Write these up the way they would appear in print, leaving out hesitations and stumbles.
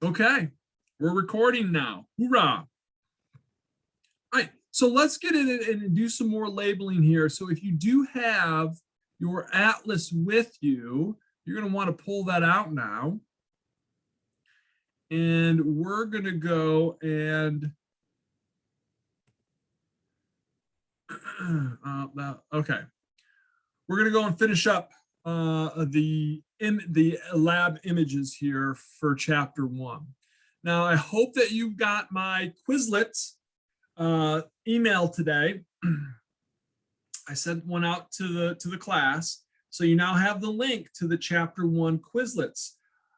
Okay, we're recording now. Hoorah. All right, so let's get in and do some more labeling here. So if you do have your atlas with you, you're going to want to pull that out now. And we're going to go and okay. We're going to go and finish up the lab images here for chapter 1. Now, I hope that you got my Quizlet email today. I sent one out to the class, so you now have the link to the chapter 1 Quizlets.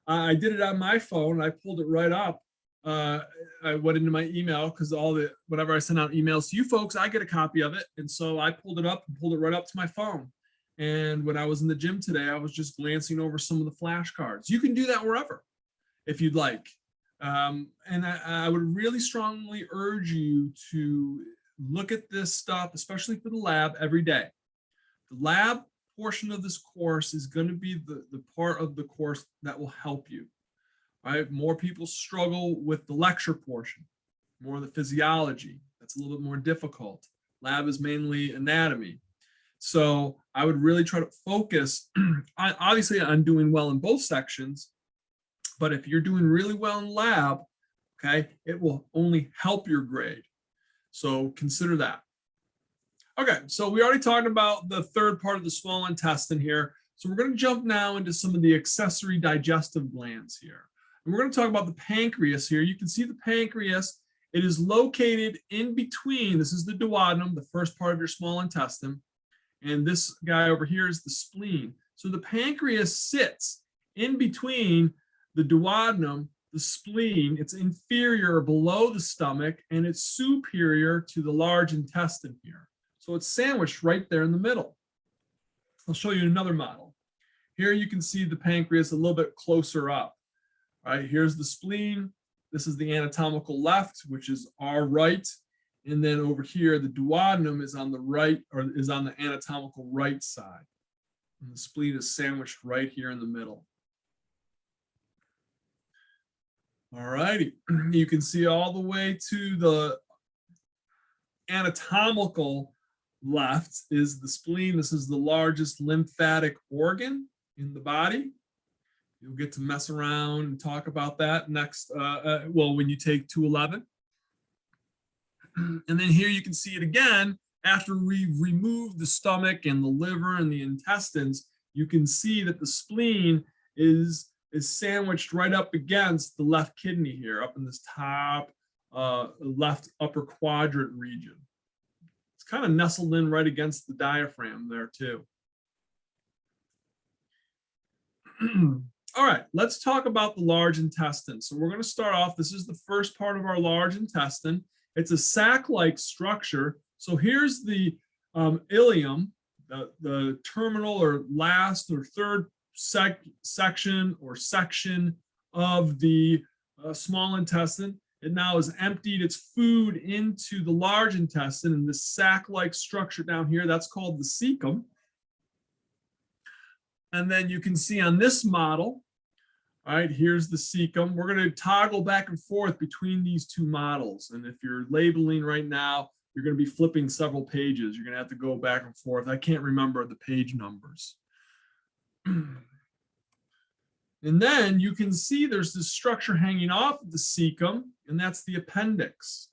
I did it on my phone. I pulled it right up. I went into my email because whenever I send out emails to you folks, I get a copy of it, and so I pulled it up and pulled it right up to my phone. And when I was in the gym today, I was just glancing over some of the flashcards. You can do that wherever, if you'd like. And I would really strongly urge you to look at this stuff, especially for the lab, every day. The lab portion of this course is going to be the part of the course that will help you. Right? More people struggle with the lecture portion, more of the physiology. That's a little bit more difficult. Lab is mainly anatomy. So I would really try to focus, obviously, on doing well in both sections. But if you're doing really well in lab, okay, it will only help your grade. So consider that. Okay, so we already talked about the third part of the small intestine here. So we're going to jump now into some of the accessory digestive glands here. And we're going to talk about the pancreas here. You can see the pancreas. It is located in between. This is the duodenum, the first part of your small intestine. And this guy over here is the spleen. So the pancreas sits in between the duodenum, the spleen. It's inferior below the stomach, and it's superior to the large intestine here. So it's sandwiched right there in the middle. I'll show you another model. Here you can see the pancreas a little bit closer up. All right, here's the spleen. This is the anatomical left, which is our right. And then over here, the duodenum is on the right, or is on the anatomical right side. And the spleen is sandwiched right here in the middle. All righty, you can see all the way to the anatomical left is the spleen. This is the largest lymphatic organ in the body. You'll get to mess around and talk about that next, when you take 211. And then here you can see it again. After we remove the stomach and the liver and the intestines, you can see that the spleen is sandwiched right up against the left kidney here, up in this top left upper quadrant region. It's kind of nestled in right against the diaphragm there too. All right, let's talk about the large intestine. So we're going to start off. This is the first part of our large intestine. It's a sac-like structure. So here's the ileum, the terminal or last or third section of the small intestine. It now has emptied its food into the large intestine, and this sac-like structure down here, that's called the cecum. And then you can see on this model, all right, here's the cecum. We're going to toggle back and forth between these two models. And if you're labeling right now, you're going to be flipping several pages. You're going to have to go back and forth. I can't remember the page numbers. And then you can see there's this structure hanging off of the cecum, and that's the appendix,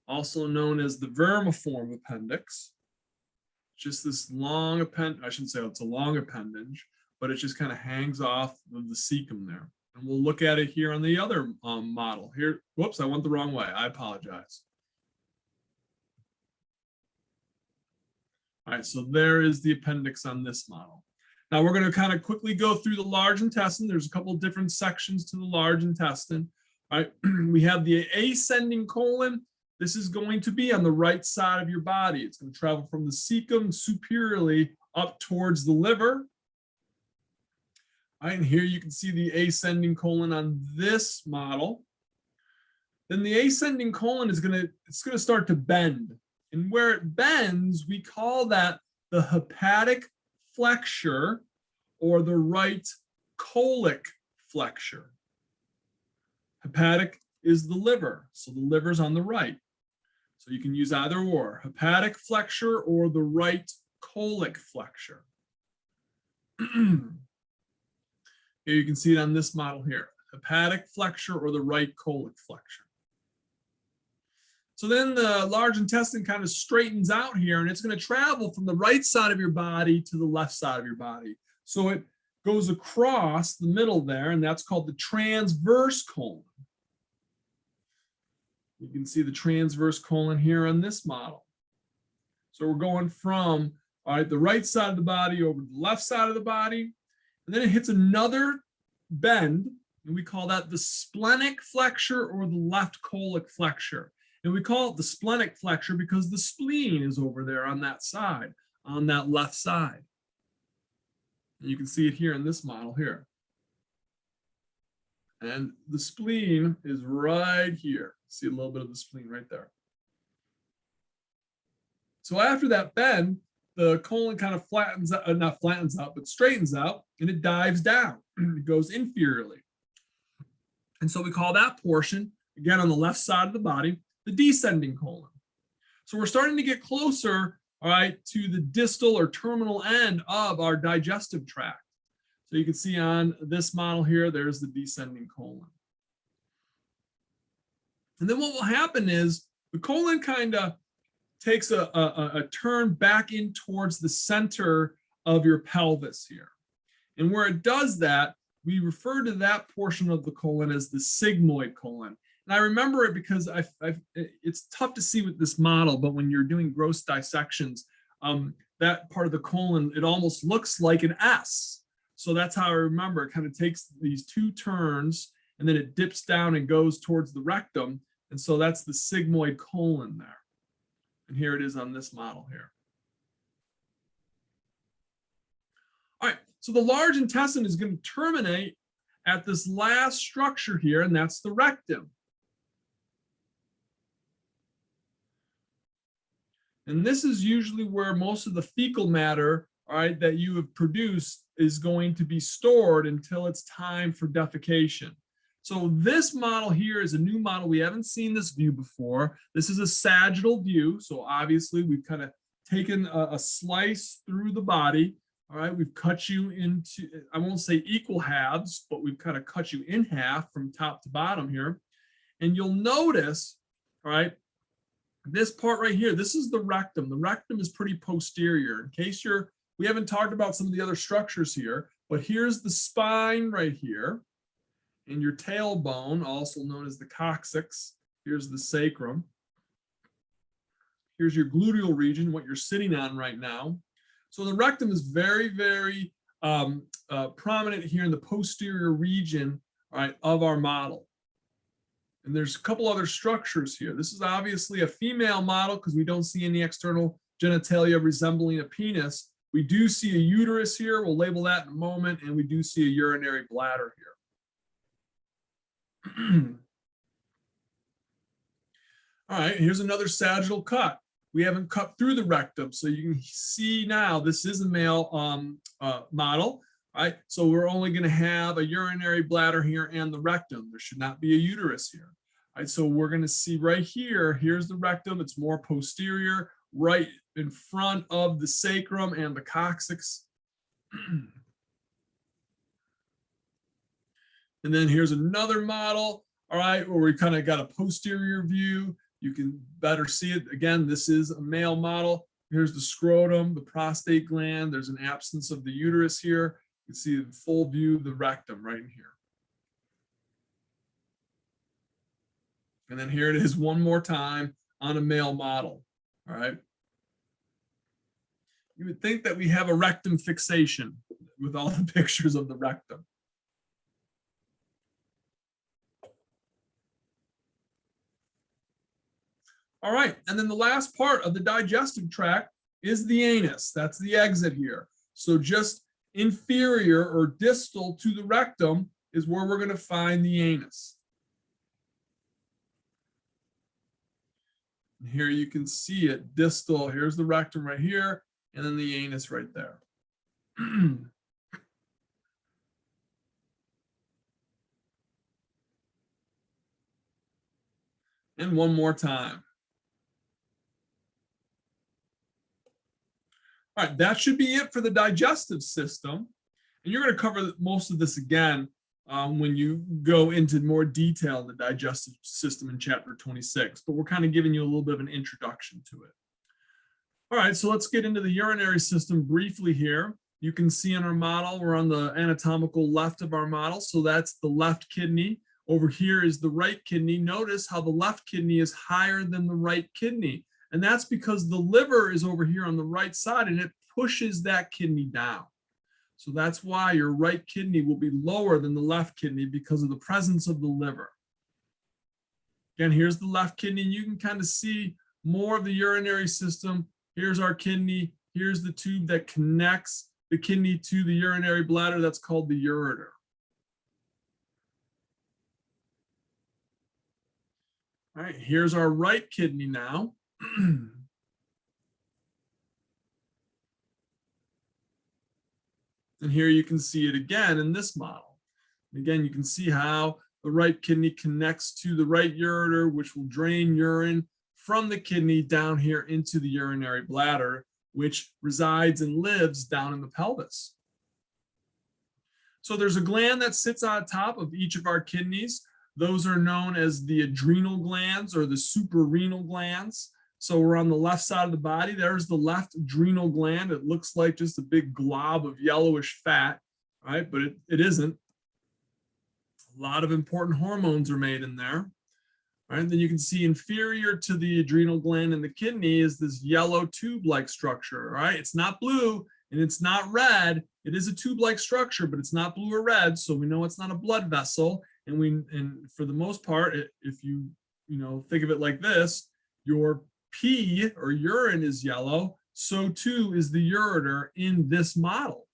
also known as the vermiform appendix. Just this long appendage. I shouldn't say it's a long appendage, but it just kind of hangs off of the cecum there. And we'll look at it here on the other model. Here, whoops, I went the wrong way. I apologize. All right, so there is the appendix on this model. Now we're going to kind of quickly go through the large intestine. There's a couple of different sections to the large intestine. All right, we have the ascending colon. This is going to be on the right side of your body. It's going to travel from the cecum superiorly up towards the liver. All right, and here you can see the ascending colon on this model. Then the ascending colon is going to start to bend. And where it bends, we call that the hepatic flexure or the right colic flexure. Hepatic is the liver, so the liver's on the right. So you can use either or, hepatic flexure or the right colic flexure. Here you can see it on this model here, hepatic flexure or the right colic flexure. So then the large intestine kind of straightens out here, and it's going to travel from the right side of your body to the left side of your body. So it goes across the middle there, and that's called the transverse colon. You can see the transverse colon here on this model. So we're going from, all right, the right side of the body over to the left side of the body, and then it hits another bend, and we call that the splenic flexure or the left colic flexure. And we call it the splenic flexure because the spleen is over there on that side, on that left side. And you can see it here in this model here. And the spleen is right here. See a little bit of the spleen right there. So after that bend, the colon kind of flattens out, not flattens out, but straightens out, and it dives down. It goes inferiorly. And so we call that portion, again on the left side of the body, the descending colon. So we're starting to get closer, all right, to the distal or terminal end of our digestive tract. So you can see on this model here, there's the descending colon. And then what will happen is the colon kind of takes a turn back in towards the center of your pelvis here. And where it does that, we refer to that portion of the colon as the sigmoid colon. And I remember it because it's tough to see with this model, but when you're doing gross dissections, that part of the colon, it almost looks like an S. So that's how I remember it kind of takes these two turns and then it dips down and goes towards the rectum. And so that's the sigmoid colon there. And here it is on this model here. All right, so the large intestine is going to terminate at this last structure here, and that's the rectum. And this is usually where most of the fecal matter, all right, that you have produced is going to be stored until it's time for defecation. So this model here is a new model. We haven't seen this view before. This is a sagittal view. So obviously we've kind of taken a slice through the body. All right, we've cut you into, I won't say equal halves, but we've kind of cut you in half from top to bottom here. And you'll notice, all right, this part right here, this is the rectum. The rectum is pretty posterior. In case we haven't talked about some of the other structures here, but here's the spine right here. And your tailbone, also known as the coccyx. Here's the sacrum. Here's your gluteal region, what you're sitting on right now. So the rectum is very, very prominent here in the posterior region, all right, of our model. And there's a couple other structures here. This is obviously a female model because we don't see any external genitalia resembling a penis. We do see a uterus here. We'll label that in a moment. And we do see a urinary bladder here. All right, here's another sagittal cut. We haven't cut through the rectum, so you can see now this is a male model, right? So we're only going to have a urinary bladder here and the rectum. There should not be a uterus here, right? So we're going to see right here, here's the rectum. It's more posterior, right in front of the sacrum and the coccyx. And then here's another model, all right, where we kind of got a posterior view. You can better see it. Again, this is a male model. Here's the scrotum, the prostate gland. There's an absence of the uterus here. You can see the full view of the rectum right in here. And then here it is one more time on a male model, all right? You would think that we have a rectum fixation with all the pictures of the rectum. All right, and then the last part of the digestive tract is the anus. That's the exit here. So just inferior or distal to the rectum is where we're going to find the anus. And here you can see it distal. Here's the rectum right here, and then the anus right there. And one more time. All right, that should be it for the digestive system. And you're going to cover most of this again when you go into more detail in the digestive system in chapter 26, but we're kind of giving you a little bit of an introduction to it. All right, so let's get into the urinary system briefly here. You can see in our model, we're on the anatomical left of our model, so that's the left kidney. Over here is the right kidney. Notice how the left kidney is higher than the right kidney, and that's because the liver is over here on the right side and it pushes that kidney down. So that's why your right kidney will be lower than the left kidney because of the presence of the liver. Again, here's the left kidney. You can kind of see more of the urinary system. Here's our kidney. Here's the tube that connects the kidney to the urinary bladder. That's called the ureter. All right, here's our right kidney now. And here you can see it again in this model. Again, you can see how the right kidney connects to the right ureter, which will drain urine from the kidney down here into the urinary bladder, which resides and lives down in the pelvis. So there's a gland that sits on top of each of our kidneys. Those are known as the adrenal glands or the suprarenal glands. So we're on the left side of the body. There's the left adrenal gland. It looks like just a big glob of yellowish fat, right? But it isn't. A lot of important hormones are made in there. Right? And then you can see inferior to the adrenal gland and the kidney is this yellow tube-like structure, right? It's not blue and it's not red. It is a tube-like structure, but it's not blue or red, so we know it's not a blood vessel. And for the most part, if you think of it like this, your pee or urine is yellow, so too is the ureter in this model.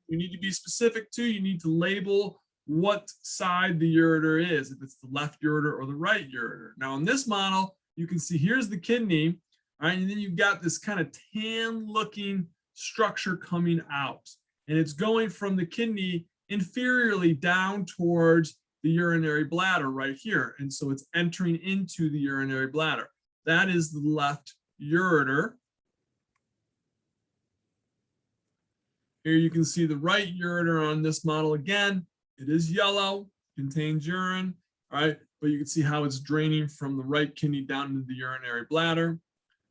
You need to be specific too. You need to label what side the ureter is, if it's the left ureter or the right ureter. Now in this model, you can see here's the kidney, right? And then you've got this kind of tan looking structure coming out, and it's going from the kidney inferiorly down towards the urinary bladder right here. And so it's entering into the urinary bladder. That is the left ureter. Here you can see the right ureter on this model again. It is yellow, contains urine, all right? But you can see how it's draining from the right kidney down into the urinary bladder.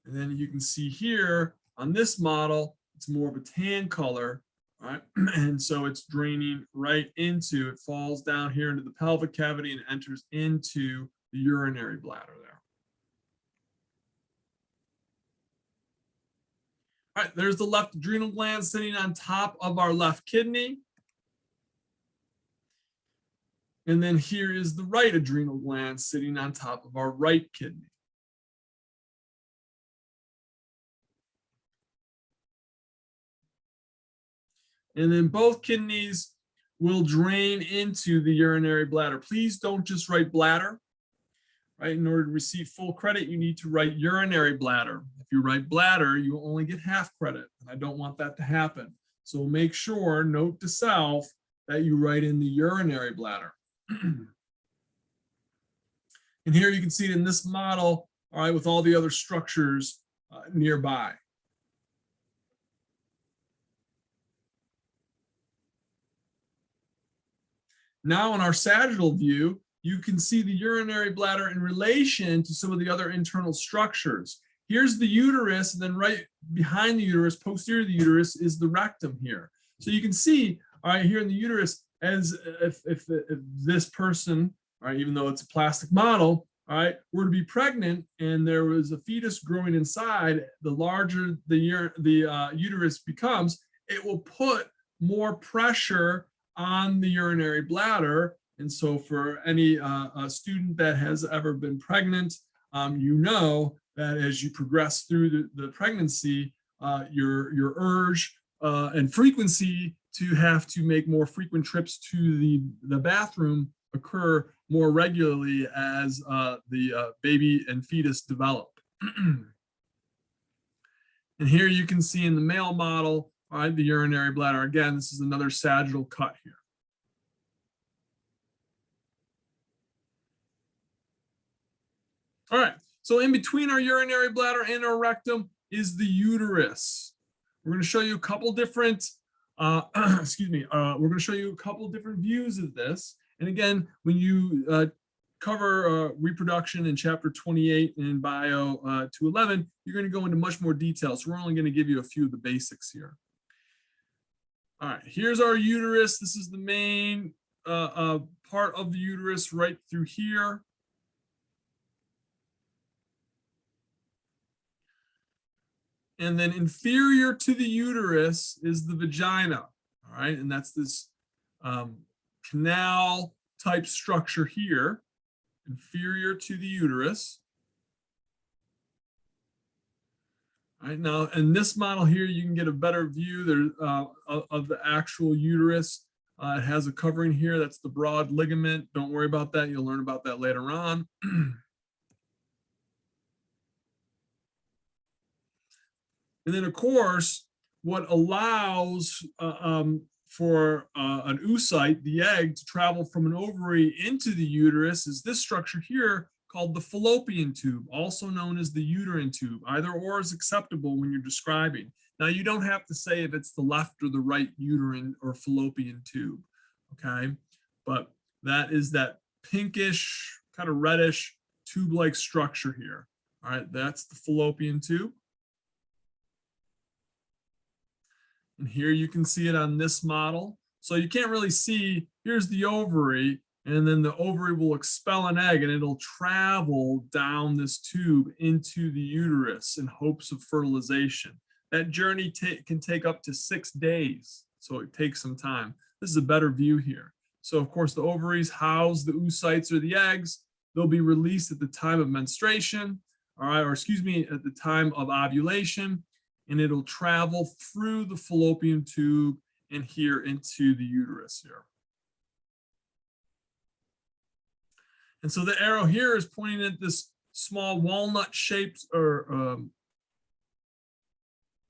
And then you can see here on this model, it's more of a tan color, right? And so it's draining right into, it falls down here into the pelvic cavity and enters into the urinary bladder there. All right, there's the left adrenal gland sitting on top of our left kidney. And then here is the right adrenal gland sitting on top of our right kidney. And then both kidneys will drain into the urinary bladder. Please don't just write bladder, right? In order to receive full credit, you need to write urinary bladder. If you write bladder, you only get half credit, and I don't want that to happen. So make sure, note to self, that you write in the urinary bladder. And here you can see it in this model, all right, with all the other structures nearby. Now in our sagittal view, you can see the urinary bladder in relation to some of the other internal structures. Here's the uterus, and then right behind the uterus, posterior to the uterus, is the rectum here. So you can see, all right, here in the uterus, as if this person, all right, even though it's a plastic model, all right, were to be pregnant and there was a fetus growing inside, the larger the uterus becomes, it will put more pressure on the urinary bladder. And so for any student that has ever been pregnant, you know that as you progress through the pregnancy, your urge and frequency to have to make more frequent trips to the bathroom occur more regularly as the baby and fetus develop. And here you can see in the male model, all right, the urinary bladder. Again, this is another sagittal cut here. All right, so in between our urinary bladder and our rectum is the uterus. We're going to show you a couple different, excuse me, we're going to show you a couple different views of this. And again, when you cover reproduction in chapter 28 in bio 211, you're going to go into much more detail. So we're only going to give you a few of the basics here. All right, here's our uterus. This is the main part of the uterus right through here. And then inferior to the uterus is the vagina, all right? And that's this canal type structure here, inferior to the uterus. All right, now in this model here, you can get a better view there of the actual uterus. It has a covering here, that's the broad ligament. Don't worry about that, you'll learn about that later on. And then, of course, what allows for an oocyte, the egg, to travel from an ovary into the uterus is this structure here called the fallopian tube, also known as the uterine tube. Either or is acceptable when you're describing. Now, you don't have to say if it's the left or the right uterine or fallopian tube, okay? But that is that pinkish, kind of reddish tube-like structure here. All right, that's the fallopian tube. And here you can see it on this model. So you can't really see, here's the ovary, and then the ovary will expel an egg and it'll travel down this tube into the uterus in hopes of fertilization. That journey can take up to 6 days, so it takes some time. This is a better view here. So of course the ovaries house the oocytes or the eggs. They'll be released at the time of menstruation, all right, or excuse me, at the time of ovulation. And it'll travel through the fallopian tube and here into the uterus here. And so the arrow here is pointing at this small walnut shaped, or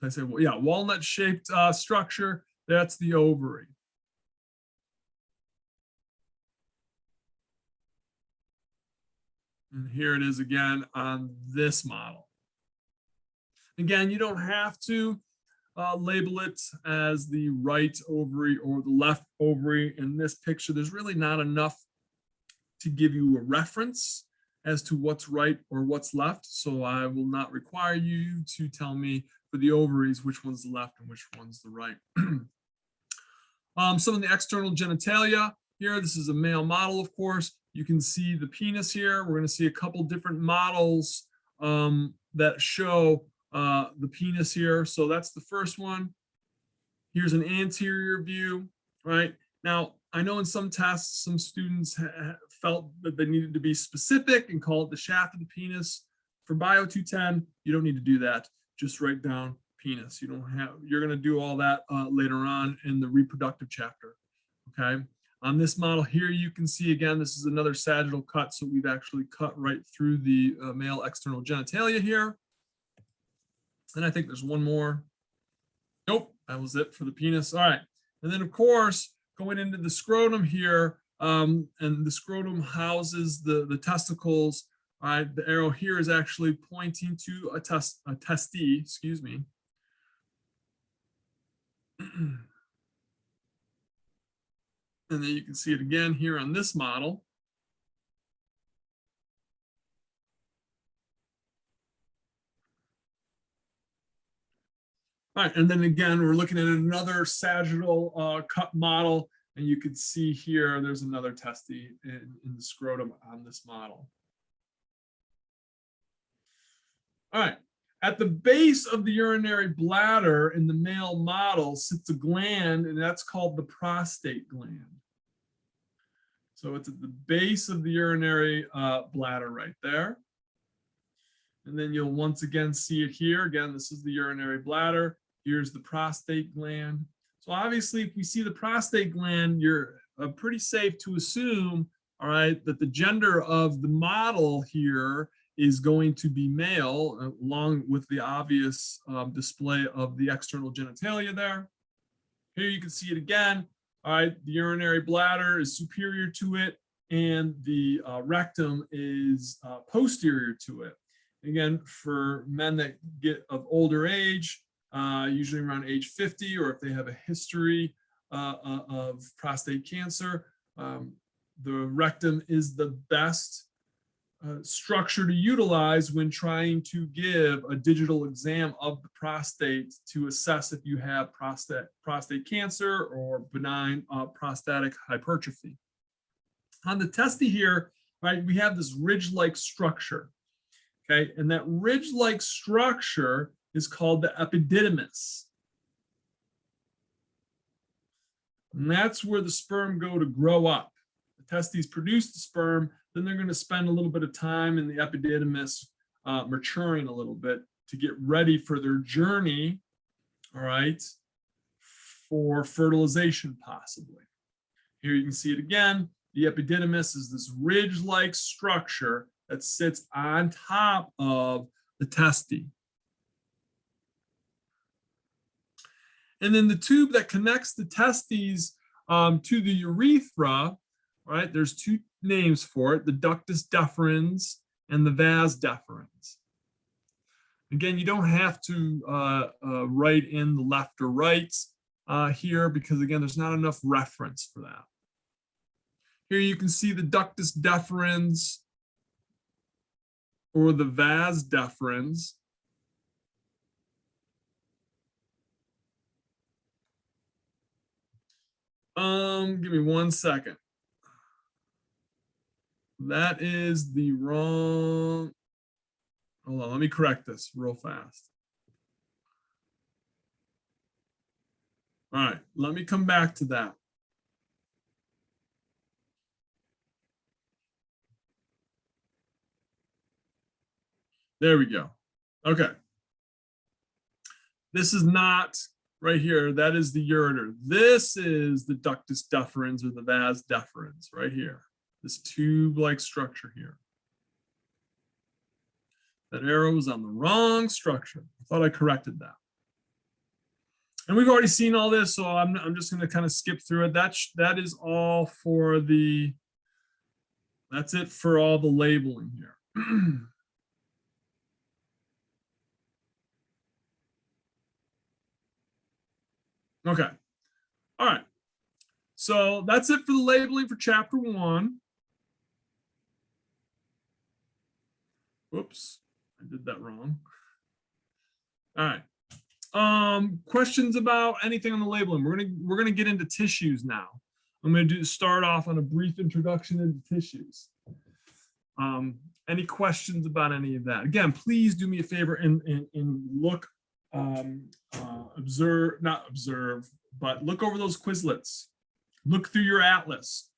did I say, well, yeah, walnut shaped structure. That's the ovary. And here it is again on this model. Again, you don't have to label it as the right ovary or the left ovary in this picture. There's really not enough to give you a reference as to what's right or what's left. So I will not require you to tell me for the ovaries which one's the left and which one's the right. Some of the external genitalia here. This is a male model, of course. You can see the penis here. We're going to see a couple different models that show the penis here. So that's the first one. Here's an anterior view, right? Now, I know in some tests, some students felt that they needed to be specific and call it the shaft of the penis. For Bio 210, you don't need to do that. Just write down penis. You don't have, you're going to do all that later on in the reproductive chapter, okay? On this model here, you can see again, this is another sagittal cut. So we've actually cut right through the male external genitalia here. And I think there's one more. Nope, that was it for the penis. All right. And then, of course, going into the scrotum here, and the scrotum houses the testicles. All right. The arrow here is actually pointing to a testis, excuse me. And then you can see it again here on this model. All right, and then again, we're looking at another sagittal cut model, and you can see here, there's another testis in the scrotum on this model. All right, at the base of the urinary bladder in the male model sits a gland, and that's called the prostate gland. So it's at the base of the urinary bladder right there. And then you'll once again see it here. Again, this is the urinary bladder. Here's the prostate gland. So obviously, if we see the prostate gland, you're pretty safe to assume, all right, that the gender of the model here is going to be male, along with the obvious display of the external genitalia there. Here you can see it again. All right, the urinary bladder is superior to it. and the rectum is posterior to it. Again, for men that get of older age, usually around age 50, or if they have a history of prostate cancer, the rectum is the best structure to utilize when trying to give a digital exam of the prostate to assess if you have prostate cancer or benign prostatic hypertrophy. On the testy here, right, we have this ridge-like structure, okay? And that ridge-like structure is called the epididymis. And that's where the sperm go to grow up. The testes produce the sperm, then they're going to spend a little bit of time in the epididymis maturing a little bit to get ready for their journey, all right, for fertilization possibly. Here you can see it again. The epididymis is this ridge-like structure that sits on top of the testes. And then the tube that connects the testes to the urethra, right? There's two names for it, the ductus deferens and the vas deferens. Again, you don't have to write in the left or right here because, again, there's not enough reference for that. Here you can see the ductus deferens or the vas deferens. Give me 1 second. That is the wrong. Hold on, let me correct this real fast. All right, let me come back to that. There we go. Okay. This is not right here. That is the ureter. This is the ductus deferens or the vas deferens right here. This tube-like structure here. That arrow was on the wrong structure. I thought I corrected that. And we've already seen all this, so I'm just going to kind of skip through it. That is all for the, that's it for all the labeling here. Okay. All right. So that's it for the labeling for chapter 1. Whoops, I did that wrong. All right. Questions about anything on the labeling? We're gonna get into tissues now. I'm gonna start off on a brief introduction into tissues. Any questions about any of that? Again, please do me a favor and look, but look over those Quizlets. Look through your atlas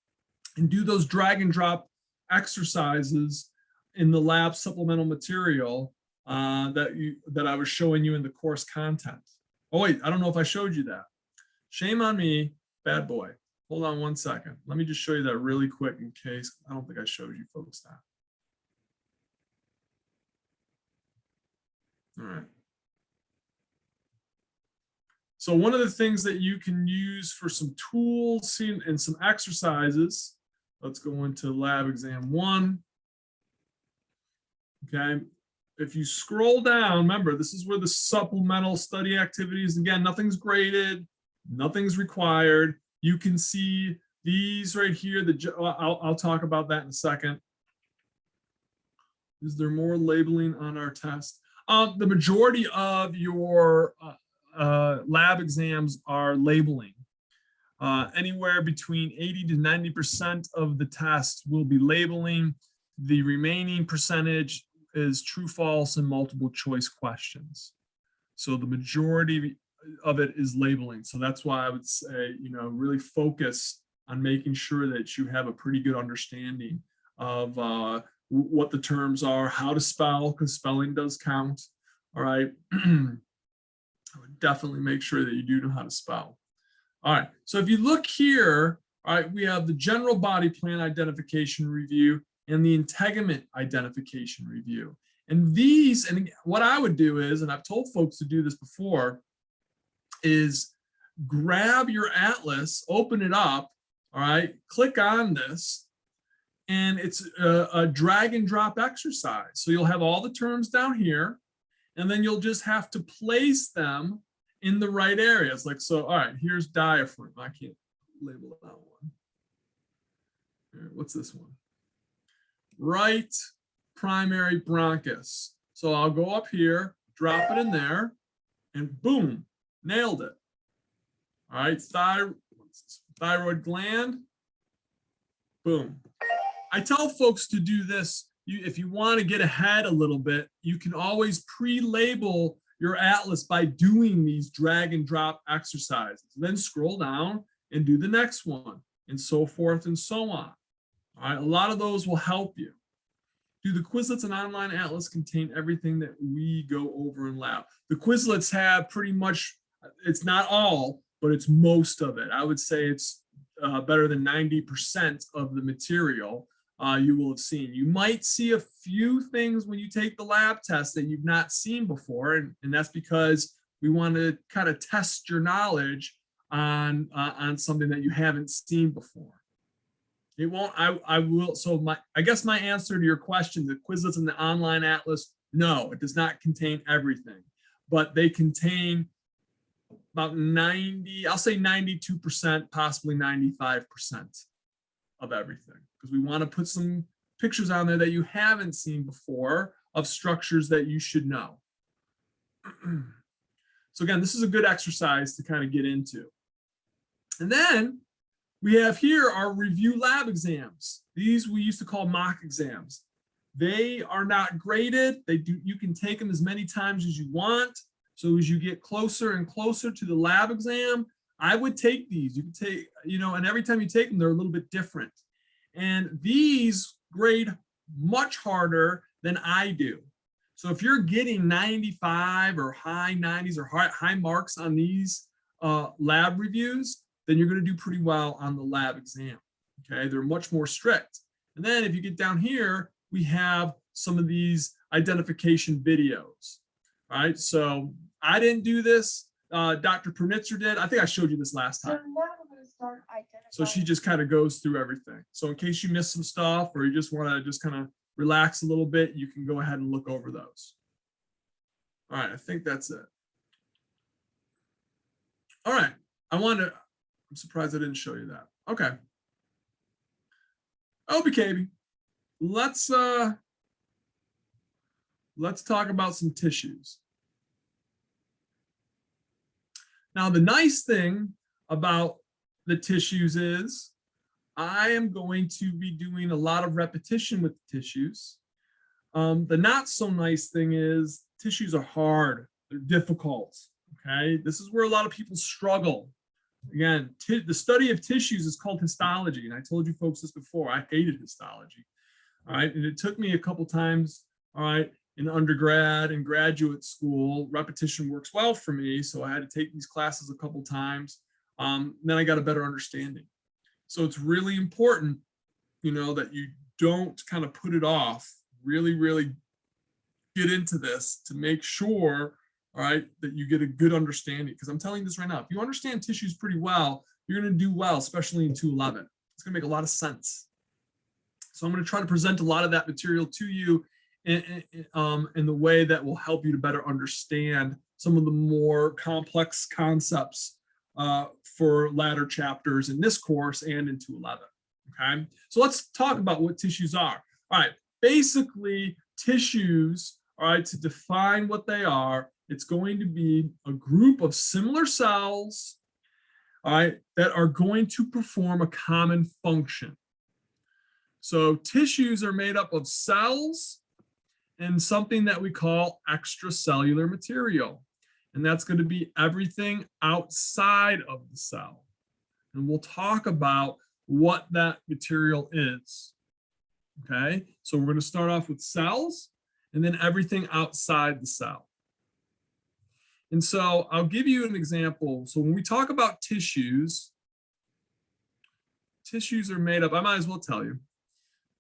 and do those drag and drop exercises in the lab supplemental material that I was showing you in the course content. Oh wait, I don't know if I showed you that. Shame on me, bad boy. Hold on 1 second. Let me just show you that really quick in case I don't think I showed you folks that. All right. So one of the things that you can use for some tools and some exercises, let's go into lab exam 1. Okay, if you scroll down, remember, this is where the supplemental study activities, again, nothing's graded, nothing's required. You can see these right here. I'll talk about that in a second. Is there more labeling on our test? The majority of your lab exams are labeling. Anywhere between 80 to 90% of the test will be labeling. The remaining percentage is true, false, and multiple choice questions. So the majority of it is labeling. So that's why I would say, really focus on making sure that you have a pretty good understanding of what the terms are, how to spell, because spelling does count. All right. I would definitely make sure that you do know how to spell. All right. So if you look here, all right, we have the general body plan identification review and the integument identification review. And these, and what I would do is, and I've told folks to do this before, is grab your atlas, open it up, all right, click on this, and it's a drag and drop exercise. So you'll have all the terms down here, and then you'll just have to place them in the right areas. Like, so, all right, here's diaphragm. I can't label that one. Here, what's this one? Right primary bronchus. So I'll go up here, drop it in there, and boom, nailed it. All right, thyroid gland, boom. I tell folks to do this. If you want to get ahead a little bit, you can always pre-label your atlas by doing these drag and drop exercises. Then scroll down and do the next one, and so forth and so on. All right, a lot of those will help you. Do the Quizlets and online atlas contain everything that we go over in lab? The Quizlets have pretty much, it's not all, but it's most of it. I would say it's better than 90% of the material you will have seen. You might see a few things when you take the lab test that you've not seen before, and that's because we want to kind of test your knowledge on something that you haven't seen before. It won't, I will, so I guess my answer to your question, the Quizlets and the online atlas, no, it does not contain everything, but they contain about 90, I'll say 92%, possibly 95% of everything, because we want to put some pictures on there that you haven't seen before of structures that you should know. So again, this is a good exercise to kind of get into. And then we have here our review lab exams. These we used to call mock exams. They are not graded. You can take them as many times as you want. So as you get closer and closer to the lab exam, I would take these. You can take, and every time you take them, they're a little bit different. And these grade much harder than I do. So if you're getting 95 or high 90s or high marks on these lab reviews, then you're going to do pretty well on the lab exam. Okay, they're much more strict. And then if you get down here, we have some of these identification videos. All right, so I didn't do this. Dr. Pernitzer did. I think I showed you this last time. So now we're going to start identifying. So she just kind of goes through everything. So in case you missed some stuff or you just want to just kind of relax a little bit, you can go ahead and look over those. All right, I think that's it. All right, I'm surprised I didn't show you that. Okay. OBKB. Let's talk about some tissues. Now, the nice thing about the tissues is I am going to be doing a lot of repetition with the tissues. The not so nice thing is tissues are hard. They're difficult. Okay. This is where a lot of people struggle. Again, the study of tissues is called histology. And I told you folks this before, I hated histology. All right. And it took me a couple times, all right, in undergrad and graduate school. Repetition works well for me. So I had to take these classes a couple times. Then I got a better understanding. So it's really important, that you don't kind of put it off. Really, really get into this to make sure, all right, that you get a good understanding. Because I'm telling you this right now, if you understand tissues pretty well, you're going to do well, especially in 211. It's going to make a lot of sense. So I'm going to try to present a lot of that material to you in the way that will help you to better understand some of the more complex concepts for latter chapters in this course and in 211. Okay, so let's talk about what tissues are. All right, basically tissues, all right, to define what they are, it's going to be a group of similar cells, all right, that are going to perform a common function. So tissues are made up of cells and something that we call extracellular material. And that's going to be everything outside of the cell. And we'll talk about what that material is. Okay, so we're going to start off with cells and then everything outside the cell. And so I'll give you an example. So when we talk about tissues, tissues are made up, I might as well tell you,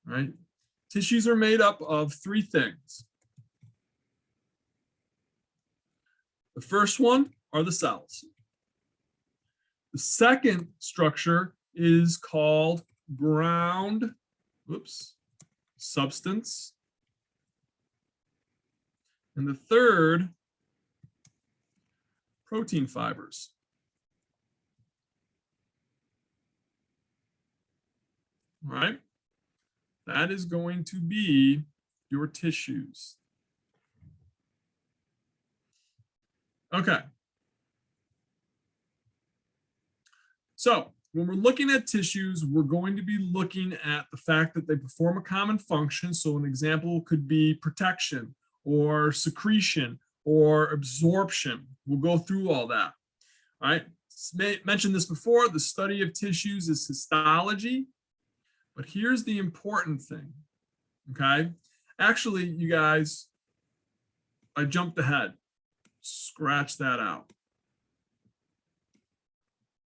right? Tissues are made up of three things. The first one are the cells. The second structure is called ground substance. And the third, protein fibers. All right. That is going to be your tissues. Okay. So when we're looking at tissues, we're going to be looking at the fact that they perform a common function. So an example could be protection or secretion or absorption. We'll go through all that. All right. Mentioned this before, the study of tissues is histology. But here's the important thing, okay? Actually, you guys, I jumped ahead. Scratch that out.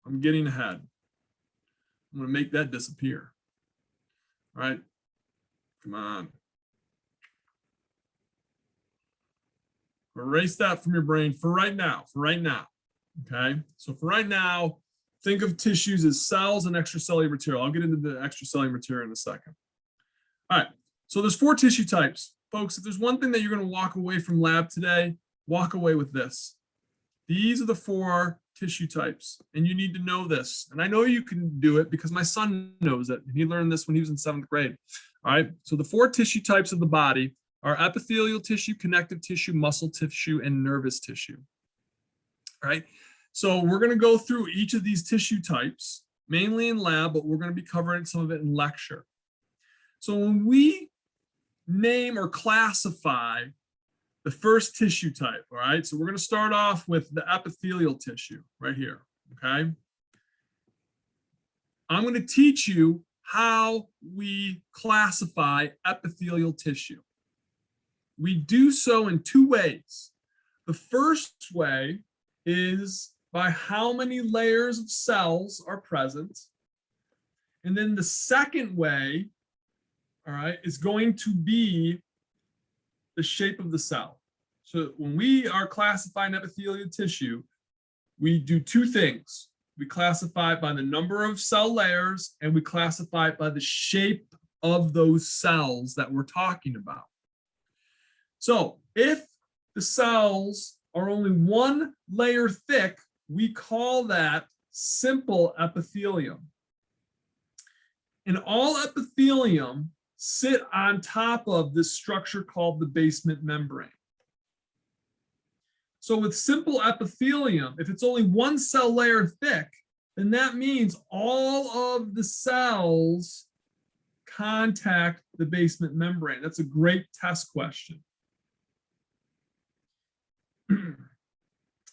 I'm getting ahead. I'm going to make that disappear. All right? Come on. Erase that from your brain for right now, okay? So for right now, think of tissues as cells and extracellular material. I'll get into the extracellular material in a second. All right, so there's 4 tissue types. Folks, if there's one thing that you're going to walk away from lab today, walk away with this. These are the 4 tissue types, and you need to know this. And I know you can do it because my son knows it. He learned this when he was in 7th grade. All right, so the 4 tissue types of the body are epithelial tissue, connective tissue, muscle tissue, and nervous tissue. All right. So we're going to go through each of these tissue types, mainly in lab, but we're going to be covering some of it in lecture. So when we name or classify the first tissue type, all right, so we're going to start off with the epithelial tissue right here, okay? I'm going to teach you how we classify epithelial tissue. We do so in 2 ways. The first way is by how many layers of cells are present. And then the second way, all right, is going to be the shape of the cell. So when we are classifying epithelial tissue, we do 2 things. We classify it by the number of cell layers, and we classify it by the shape of those cells that we're talking about. So if the cells are only 1 layer thick, we call that simple epithelium. And all epithelium sit on top of this structure called the basement membrane. So with simple epithelium, if it's only 1 cell layer thick, then that means all of the cells contact the basement membrane. That's a great test question.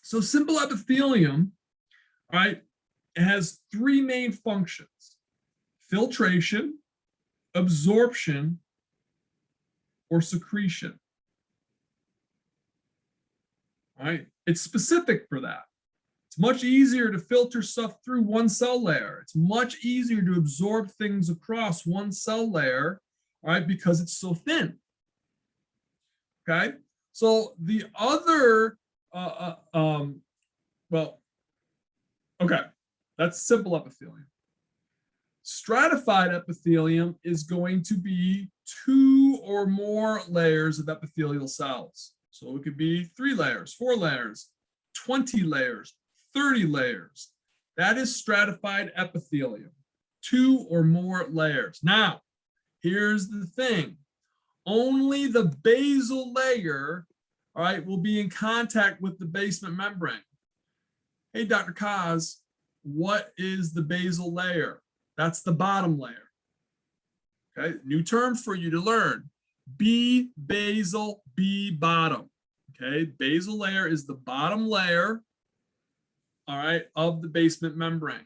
So simple epithelium, right, it has 3 main functions: filtration, absorption, or secretion. All right, it's specific for that. It's much easier to filter stuff through 1 cell layer. It's much easier to absorb things across 1 cell layer, all right, because it's so thin. Okay, so the other okay, that's simple epithelium. Stratified epithelium is going to be 2 or more layers of epithelial cells. So it could be 3 layers, 4 layers, 20 layers, 30 layers. That is stratified epithelium, 2 or more layers. Now, here's the thing. Only the basal layer, all right, will be in contact with the basement membrane. Hey, Dr. Kaz, what is the basal layer? That's the bottom layer. Okay, new terms for you to learn. B basal, B bottom. Okay, basal layer is the bottom layer, all right, of the basement membrane.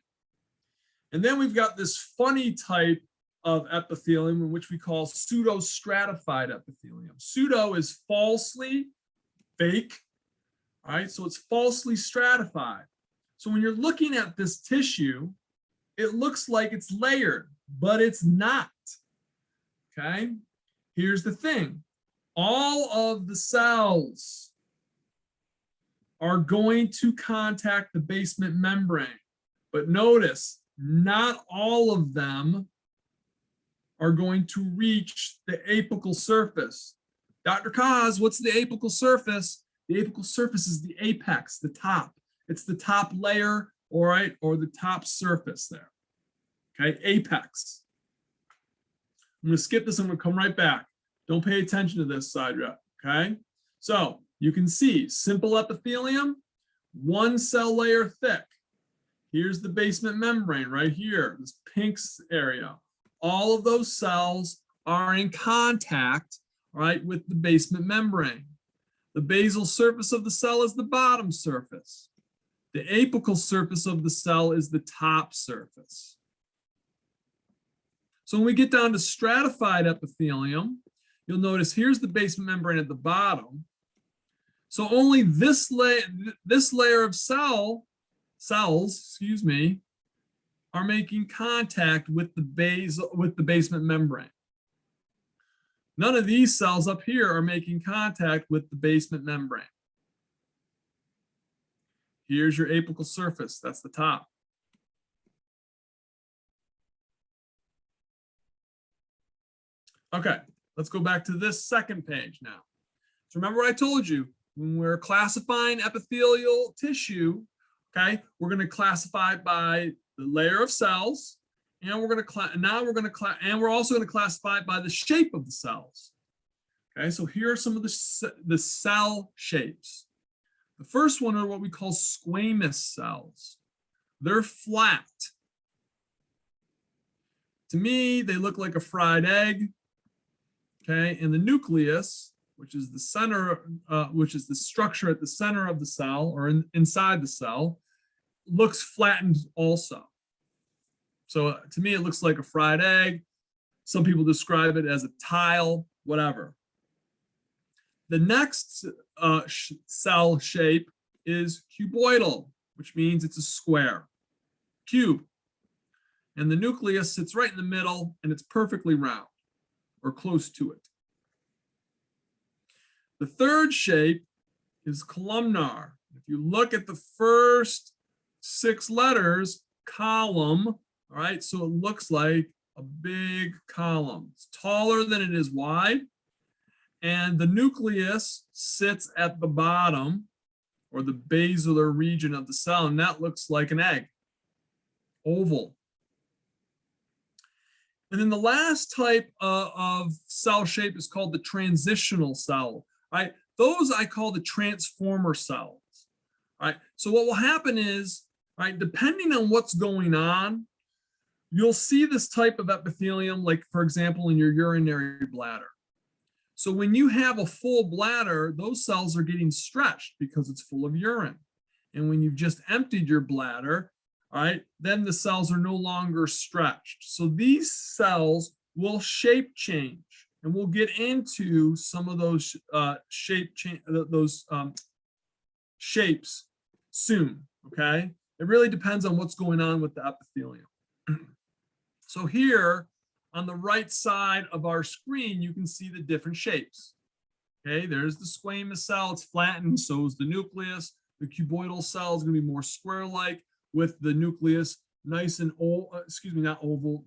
And then we've got this funny type of epithelium in which we call pseudostratified epithelium. Pseudo is falsely, fake, all right, so it's falsely stratified. So when you're looking at this tissue, it looks like it's layered, but it's not, okay? Here's the thing. All of the cells are going to contact the basement membrane, but notice, not all of them are going to reach the apical surface. Dr. Kaz, what's the apical surface? The apical surface is the apex, the top. It's the top layer, all right, or the top surface there. Okay, apex. I'm going to skip this. I'm going to come right back. Don't pay attention to this side yet. Okay, so you can see simple epithelium, one cell layer thick. Here's the basement membrane right here, this pink area. All of those cells are in contact, right, with the basement membrane. The basal surface of the cell is the bottom surface. The apical surface of the cell is the top surface. So when we get down to stratified epithelium, you'll notice here's the basement membrane at the bottom. So only this layer of cells, excuse me, are making contact with the basement membrane. None of these cells up here are making contact with the basement membrane. Here's your apical surface, that's the top. Okay, let's go back to this second page now. So remember what I told you, when we're classifying epithelial tissue, okay, we're going to classify by the layer of cells, and we're also going to classify it by the shape of the cells. Okay, so here are some of the cell shapes. The first one are what we call squamous cells. They're flat. To me, they look like a fried egg. Okay, and the nucleus, which is the center, which is the structure at the center of the cell or inside the cell, looks flattened also. So to me, it looks like a fried egg. Some people describe it as a tile, whatever. The next cell shape is cuboidal, which means it's a square, cube. And the nucleus sits right in the middle and it's perfectly round or close to it. The third shape is columnar. If you look at the first 6 letters, column, all right, so it looks like a big column. It's taller than it is wide. And the nucleus sits at the bottom or the basilar region of the cell, and that looks like an egg, oval. And then the last type of cell shape is called the transitional cell, right? Those I call the transformer cells, right? So what will happen is, right, depending on what's going on, you'll see this type of epithelium, like for example, in your urinary bladder. So when you have a full bladder, those cells are getting stretched because it's full of urine. And when you've just emptied your bladder, all right, then the cells are no longer stretched. So these cells will shape change, and we'll get into some of those shapes soon, okay? It really depends on what's going on with the epithelium. So here on the right side of our screen, you can see the different shapes. Okay, there's the squamous cell, it's flattened, so is the nucleus. The cuboidal cell is going to be more square-like with the nucleus nice and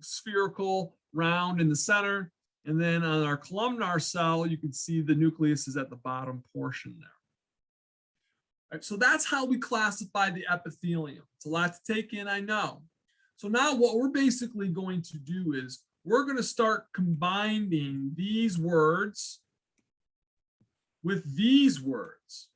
spherical, round in the center. And then on our columnar cell, you can see the nucleus is at the bottom portion there. All right, so that's how we classify the epithelium. It's a lot to take in, I know. So now what we're basically going to do is we're going to start combining these words with these words.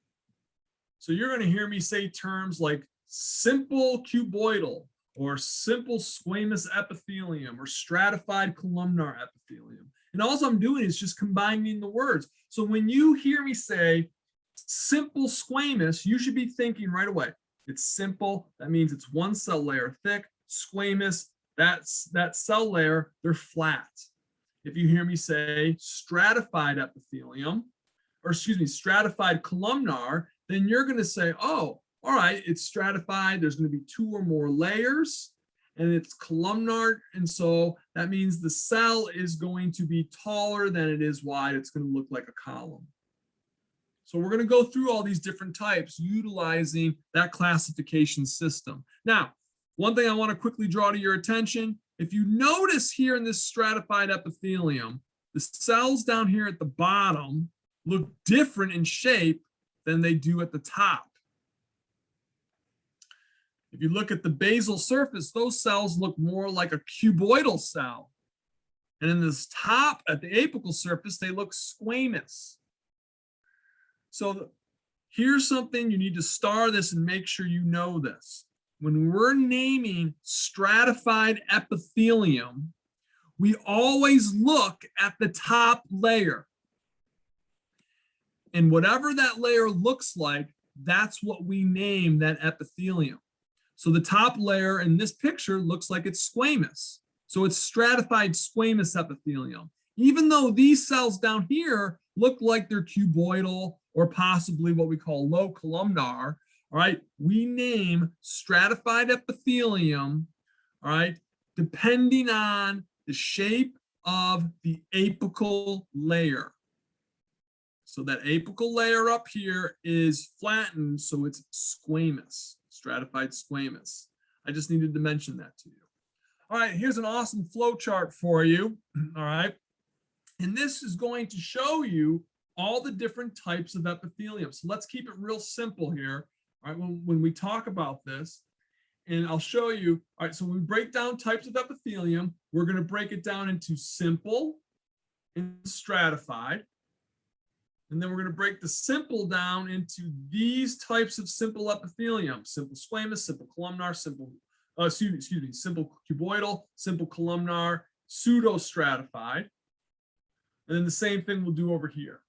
So you're going to hear me say terms like simple cuboidal or simple squamous epithelium or stratified columnar epithelium. And all I'm doing is just combining the words. So when you hear me say simple squamous, you should be thinking right away, it's simple. That means it's one cell layer thick. Squamous, that cell layer, they're flat. If you hear me say stratified epithelium, or excuse me, stratified columnar, then you're going to say, oh, all right, it's stratified. There's going to be 2 or more layers, and it's columnar. And so that means the cell is going to be taller than it is wide. It's going to look like a column. So we're going to go through all these different types utilizing that classification system. Now, one thing I want to quickly draw to your attention if you notice here in this stratified epithelium, the cells down here at the bottom look different in shape than they do at the top. If you look at the basal surface, those cells look more like a cuboidal cell. And in this top, at the apical surface, they look squamous. So here's something you need to star this and make sure you know this. When we're naming stratified epithelium, we always look at the top layer. And whatever that layer looks like, that's what we name that epithelium. So the top layer in this picture looks like it's squamous. So it's stratified squamous epithelium. Even though these cells down here look like they're cuboidal or possibly what we call low columnar, all right, we name stratified epithelium, all right, depending on the shape of the apical layer. So that apical layer up here is flattened, so it's squamous, stratified squamous. I just needed to mention that to you. All right, here's an awesome flow chart for you, all right? And this is going to show you all the different types of epithelium. So let's keep it real simple here, all right, when we talk about this. And I'll show you, all right, so when we break down types of epithelium, we're gonna break it down into simple and stratified. And then we're going to break the simple down into these types of simple epithelium: simple squamous, simple columnar, simple cuboidal, simple columnar, pseudostratified. And then the same thing we'll do over here.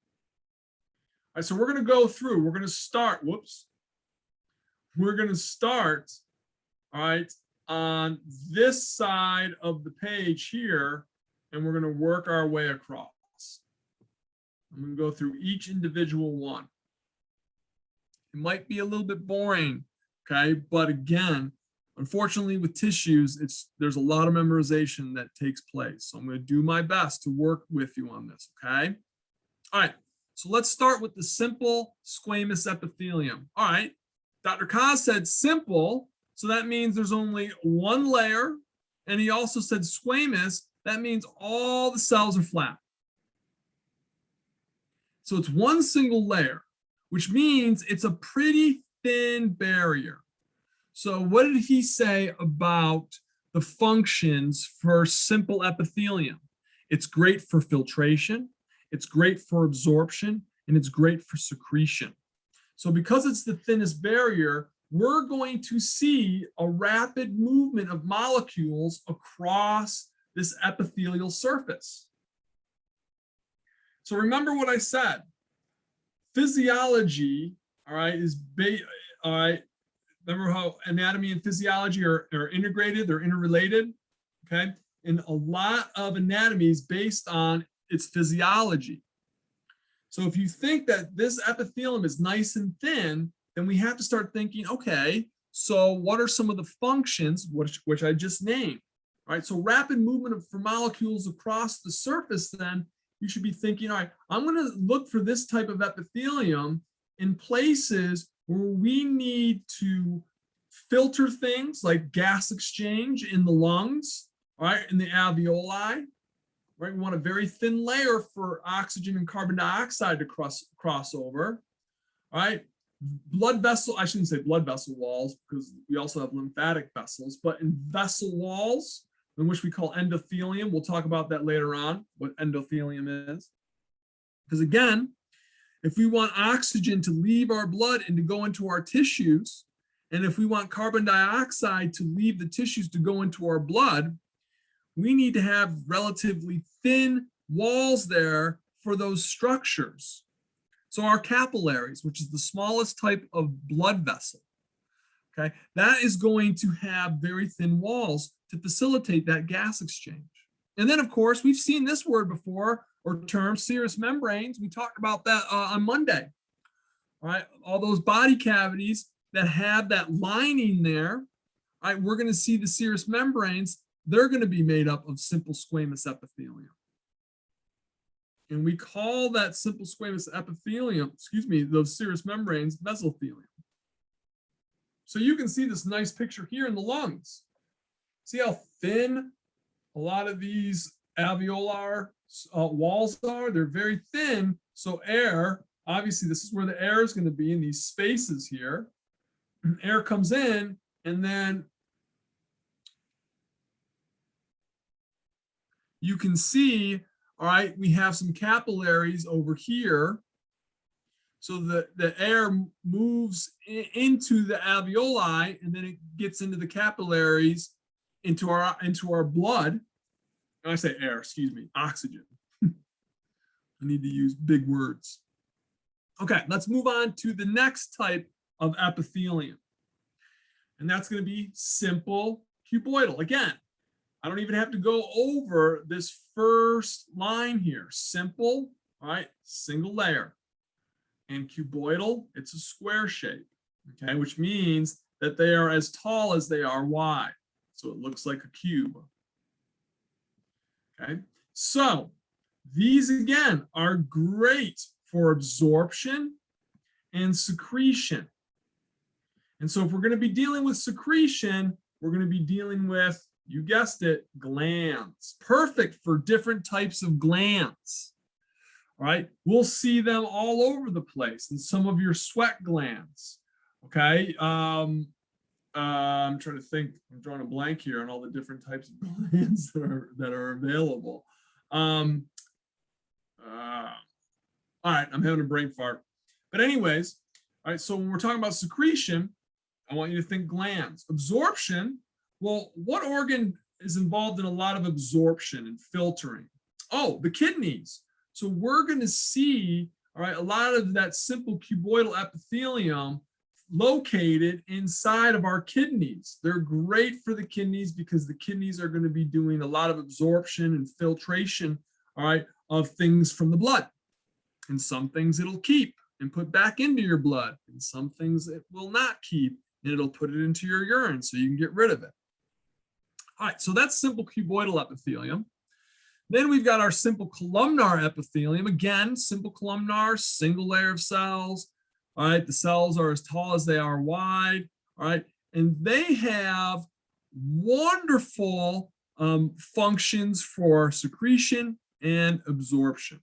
All right, so we're going to go through. We're going to start, We're going to start, all right, on this side of the page here, and we're going to work our way across. I'm going to go through each individual one. It might be a little bit boring, okay? But again, unfortunately with tissues, there's a lot of memorization that takes place. So I'm going to do my best to work with you on this, okay? All right, so let's start with the simple squamous epithelium. All right, Dr. Kaz said simple, so that means there's only one layer, and he also said squamous, that means all the cells are flat. So it's one single layer, which means it's a pretty thin barrier. So what did he say about the functions for simple epithelium? It's great for filtration, it's great for absorption, and it's great for secretion. So because it's the thinnest barrier, we're going to see a rapid movement of molecules across this epithelial surface. So remember what I said. Physiology, all right, all right. Remember how anatomy and physiology are integrated, they're interrelated, okay? And a lot of anatomy is based on its physiology. So if you think that this epithelium is nice and thin, then we have to start thinking, okay, so what are some of the functions which I just named, all right? So rapid movement for molecules across the surface, then you should be thinking, all right, I'm going to look for this type of epithelium in places where we need to filter things like gas exchange in the lungs, all right, in the alveoli, right? We want a very thin layer for oxygen and carbon dioxide to cross over, all right? Blood vessel, I shouldn't say blood vessel walls because we also have lymphatic vessels, but in vessel walls, in which we call endothelium. We'll talk about that later on, what endothelium is. Because again, if we want oxygen to leave our blood and to go into our tissues, and if we want carbon dioxide to leave the tissues to go into our blood, we need to have relatively thin walls there for those structures. So our capillaries, which is the smallest type of blood vessel, okay, that is going to have very thin walls to facilitate that gas exchange. And then, of course, we've seen this word before, or term, serous membranes. We talked about that on Monday. All right, all those body cavities that have that lining there, all right, we're going to see the serous membranes. They're going to be made up of simple squamous epithelium. And we call that simple squamous epithelium, those serous membranes, mesothelium. So you can see this nice picture here in the lungs. See how thin a lot of these alveolar walls are. They're very thin, so air, obviously this is where the air is going to be in these spaces here. Air comes in, and then you can see, all right, we have some capillaries over here. So the air moves into the alveoli, and then it gets into the capillaries, into our blood. I say air, excuse me, oxygen. I need to use big words. Okay, let's move on to the next type of epithelium. And that's going to be simple cuboidal. Again, I don't even have to go over this first line here. Simple, all right, single layer. And cuboidal, it's a square shape, okay, which means that they are as tall as they are wide. So it looks like a cube. Okay, so these again are great for absorption and secretion. And so if we're going to be dealing with secretion, we're going to be dealing with, you guessed it, glands. Perfect for different types of glands. All right, we'll see them all over the place in some of your sweat glands. Okay, I'm trying to think. I'm drawing a blank here on all the different types of glands that are available. All right, I'm having a brain fart. But anyways, all right. So when we're talking about secretion, I want you to think glands. Absorption. Well, what organ is involved in a lot of absorption and filtering? Oh, the kidneys. So we're going to see, all right, a lot of that simple cuboidal epithelium located inside of our kidneys. They're great for the kidneys because the kidneys are going to be doing a lot of absorption and filtration, all right, of things from the blood. And some things it'll keep and put back into your blood, and some things it will not keep, and it'll put it into your urine so you can get rid of it. All right, so that's simple cuboidal epithelium. Then we've got our simple columnar epithelium. Again, simple columnar, single layer of cells. All right, the cells are as tall as they are wide. All right, and they have wonderful functions for secretion and absorption.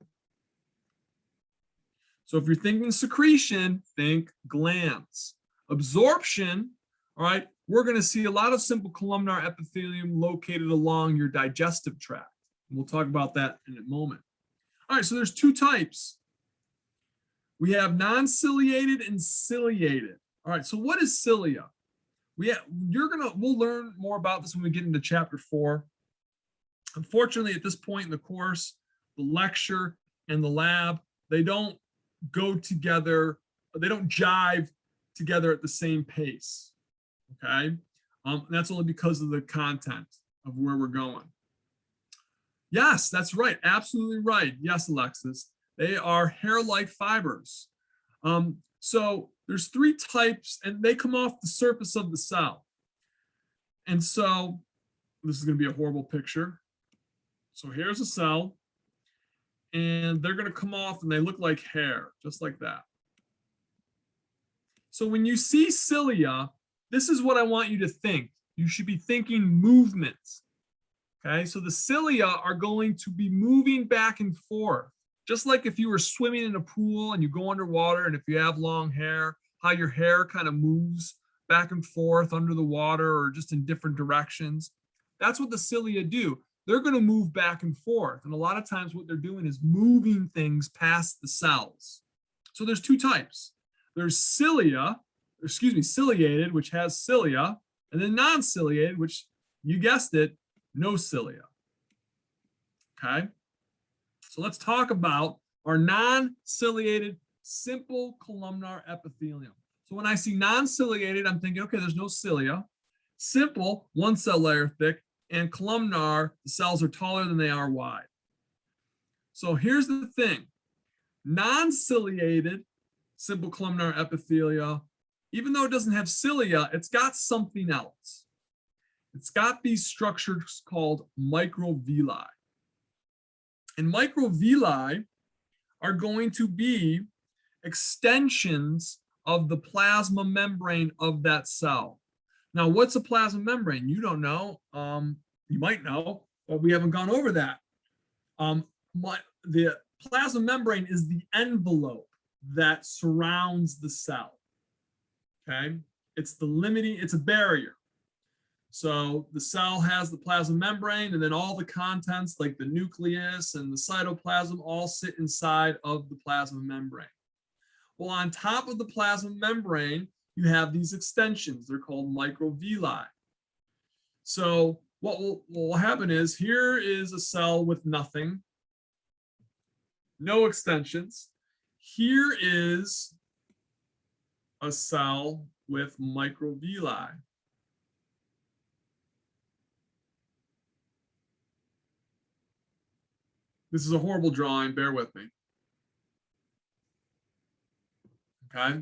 So if you're thinking secretion, think glands. Absorption, all right, we're going to see a lot of simple columnar epithelium located along your digestive tract. We'll talk about that in a moment. All right, so there's two types. We have non-ciliated and ciliated. All right, so what is cilia? We'll learn more about this when we get into chapter 4. Unfortunately, at this point in the course, the lecture and the lab, they don't go together, they don't jive together at the same pace. Okay, that's only because of the content of where we're going. Yes, that's right. Absolutely right. Yes, Alexis. They are hair-like fibers. So there's three types, and they come off the surface of the cell. And so this is going to be a horrible picture. So here's a cell, and they're going to come off, and they look like hair, just like that. So when you see cilia, this is what I want you to think. You should be thinking movements. Okay, so the cilia are going to be moving back and forth, just like if you were swimming in a pool and you go underwater, and if you have long hair, how your hair kind of moves back and forth under the water or just in different directions. That's what the cilia do. They're going to move back and forth. And a lot of times what they're doing is moving things past the cells. So there's two types. There's ciliated, which has cilia, and then non-ciliated, which, you guessed it, no cilia. Okay, so let's talk about our non-ciliated simple columnar epithelium. So when I see non-ciliated, I'm thinking, okay, there's no cilia. Simple, one cell layer thick, and columnar, the cells are taller than they are wide. So here's the thing. Non-ciliated simple columnar epithelia, even though it doesn't have cilia, it's got something else. It's got these structures called microvilli. And microvilli are going to be extensions of the plasma membrane of that cell. Now, what's a plasma membrane? You don't know. You might know. but we haven't gone over that. The plasma membrane is the envelope that surrounds the cell. Okay, it's a barrier. So the cell has the plasma membrane, and then all the contents like the nucleus and the cytoplasm all sit inside of the plasma membrane. Well, on top of the plasma membrane, you have these extensions. They're called microvilli. So what will happen is, here is a cell with nothing, no extensions. Here is a cell with microvilli. This is a horrible drawing, bear with me. Okay.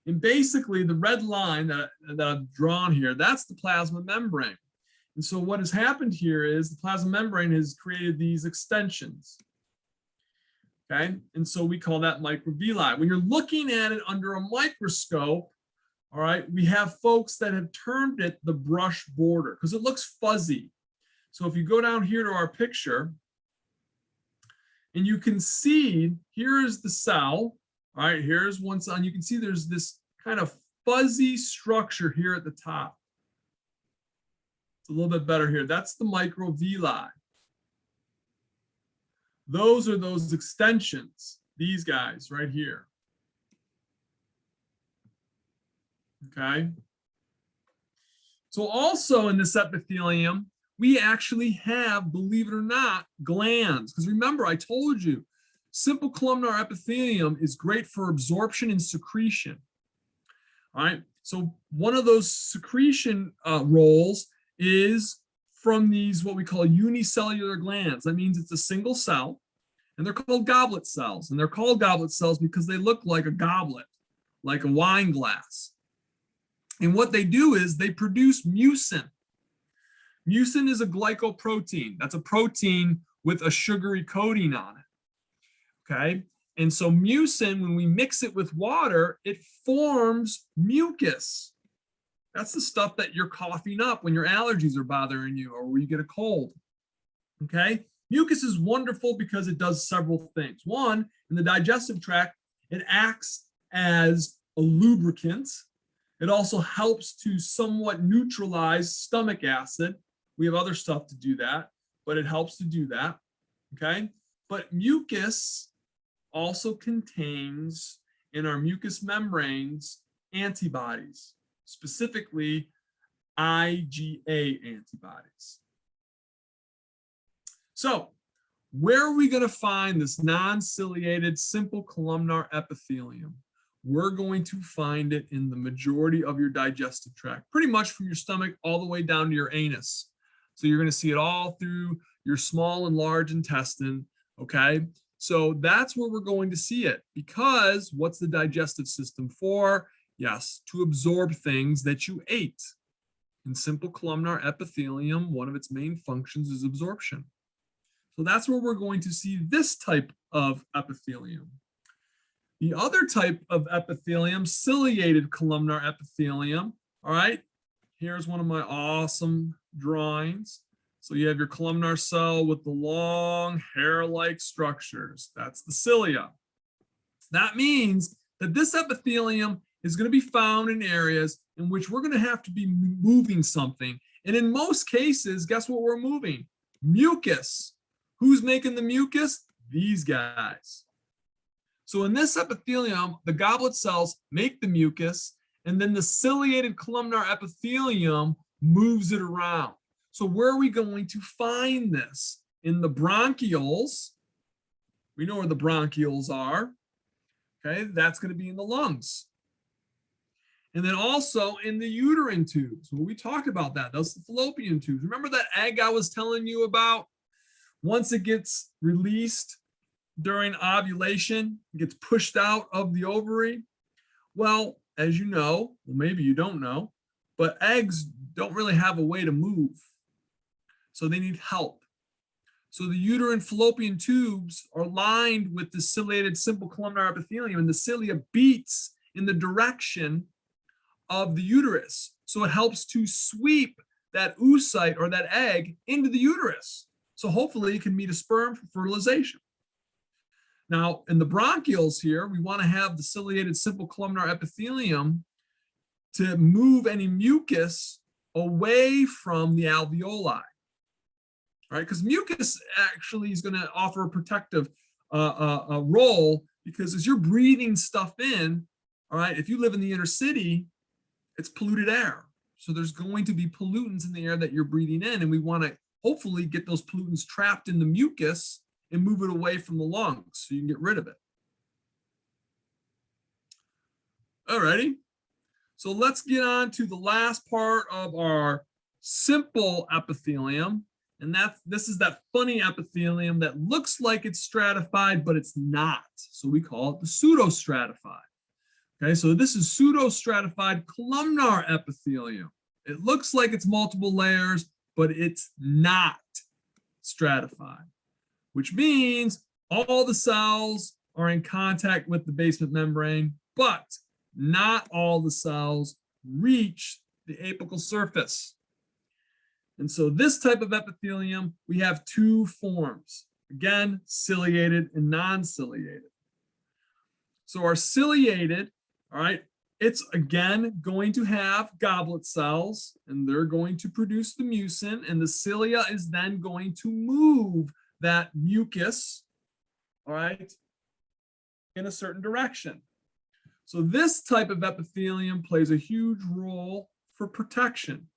And basically the red line that I've drawn here, that's the plasma membrane. And so what has happened here is the plasma membrane has created these extensions. Okay. And so we call that microvilli. When you're looking at it under a microscope, all right, we have folks that have termed it the brush border because it looks fuzzy. So if you go down here to our picture, and you can see, here is the cell. All right, here's one cell, and you can see there's this kind of fuzzy structure here at the top. It's a little bit better here. That's the microvilli. Those are those extensions, these guys right here. Okay. So also in this epithelium, we actually have, believe it or not, glands. Because remember, I told you, simple columnar epithelium is great for absorption and secretion. All right. So one of those secretion roles is from these, what we call unicellular glands. That means it's a single cell, and they're called goblet cells. And they're called goblet cells because they look like a goblet, like a wine glass. And what they do is they produce mucin. Mucin is a glycoprotein. That's a protein with a sugary coating on it. Okay. And so mucin, when we mix it with water, it forms mucus. That's the stuff that you're coughing up when your allergies are bothering you or when you get a cold. Okay. Mucus is wonderful because it does several things. One, in the digestive tract, it acts as a lubricant. It also helps to somewhat neutralize stomach acid. We have other stuff to do that, but it helps to do that. Okay. But mucus also contains in our mucous membranes antibodies, specifically IgA antibodies. So where are we going to find this non-ciliated simple columnar epithelium? We're going to find it in the majority of your digestive tract, pretty much from your stomach all the way down to your anus. So you're going to see it all through your small and large intestine, okay? So that's where we're going to see it, because what's the digestive system for? Yes, to absorb things that you ate. In simple columnar epithelium, one of its main functions is absorption. So that's where we're going to see this type of epithelium. The other type of epithelium, ciliated columnar epithelium, all right? Here's one of my awesome drawings. So you have your columnar cell with the long hair-like structures. That's the cilia. That means that this epithelium is going to be found in areas in which we're going to have to be moving something. And in most cases, guess what we're moving? Mucus. Who's making the mucus? These guys. So in this epithelium, the goblet cells make the mucus, and then the ciliated columnar epithelium moves it around. So where are we going to find this? In the bronchioles. We know where the bronchioles are. Okay, that's going to be in the lungs. And then also in the uterine tubes. Well, we talked about that. Those are the fallopian tubes. Remember that egg I was telling you about? Once it gets released during ovulation, it gets pushed out of the ovary. Well, as you know, well, maybe you don't know, but eggs don't really have a way to move. So they need help. So the uterine fallopian tubes are lined with the ciliated simple columnar epithelium, and the cilia beats in the direction of the uterus. So it helps to sweep that oocyte or that egg into the uterus. So hopefully it can meet a sperm for fertilization. Now, in the bronchioles here, we want to have the ciliated simple columnar epithelium to move any mucus away from the alveoli, right? Because mucus actually is going to offer a protective role, because as you're breathing stuff in, all right, if you live in the inner city, it's polluted air. So there's going to be pollutants in the air that you're breathing in, and we want to hopefully get those pollutants trapped in the mucus and move it away from the lungs so you can get rid of it. All righty. So let's get on to the last part of our simple epithelium. And this is that funny epithelium that looks like it's stratified, but it's not. So we call it the pseudostratified. Okay, so this is pseudostratified columnar epithelium. It looks like it's multiple layers, but it's not stratified, which means all the cells are in contact with the basement membrane, but not all the cells reach the apical surface. And so this type of epithelium, we have two forms. Again, ciliated and non-ciliated. So our ciliated, all right, it's again going to have goblet cells, and they're going to produce the mucin, and the cilia is then going to move that mucus, all right, in a certain direction. So this type of epithelium plays a huge role for protection.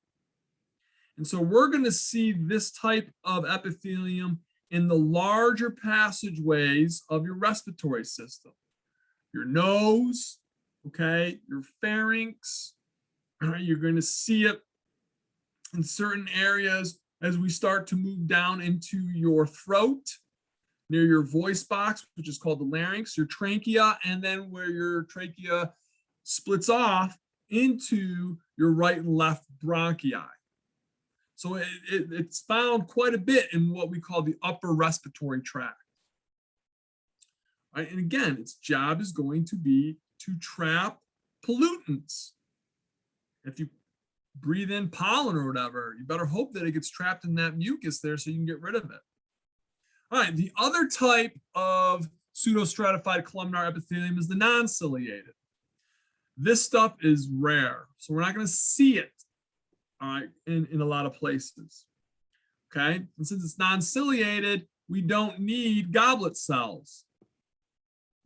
And so we're going to see this type of epithelium in the larger passageways of your respiratory system. Your nose, okay, your pharynx, you're going to see it in certain areas as we start to move down into your throat, near your voice box, which is called the larynx, your trachea, and then where your trachea splits off into your right and left bronchi. So it's found quite a bit in what we call the upper respiratory tract. Right? And again, its job is going to be to trap pollutants. If you breathe in pollen or whatever, you better hope that it gets trapped in that mucus there so you can get rid of it. All right, the other type of pseudostratified columnar epithelium is the non-ciliated. This stuff is rare, so we're not going to see it, all right, in a lot of places. Okay, and since it's non-ciliated, we don't need goblet cells.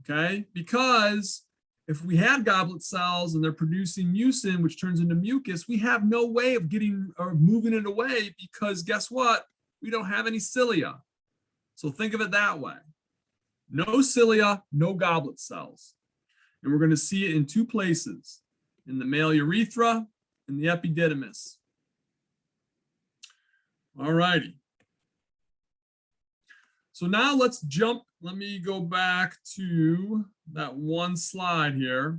Okay, because if we had goblet cells and they're producing mucin, which turns into mucus, we have no way of getting or moving it away, because guess what? We don't have any cilia. So think of it that way. No cilia, no goblet cells. And we're going to see it in two places, in the male urethra and the epididymis. All righty. So now let's jump. Let me go back to that one slide here.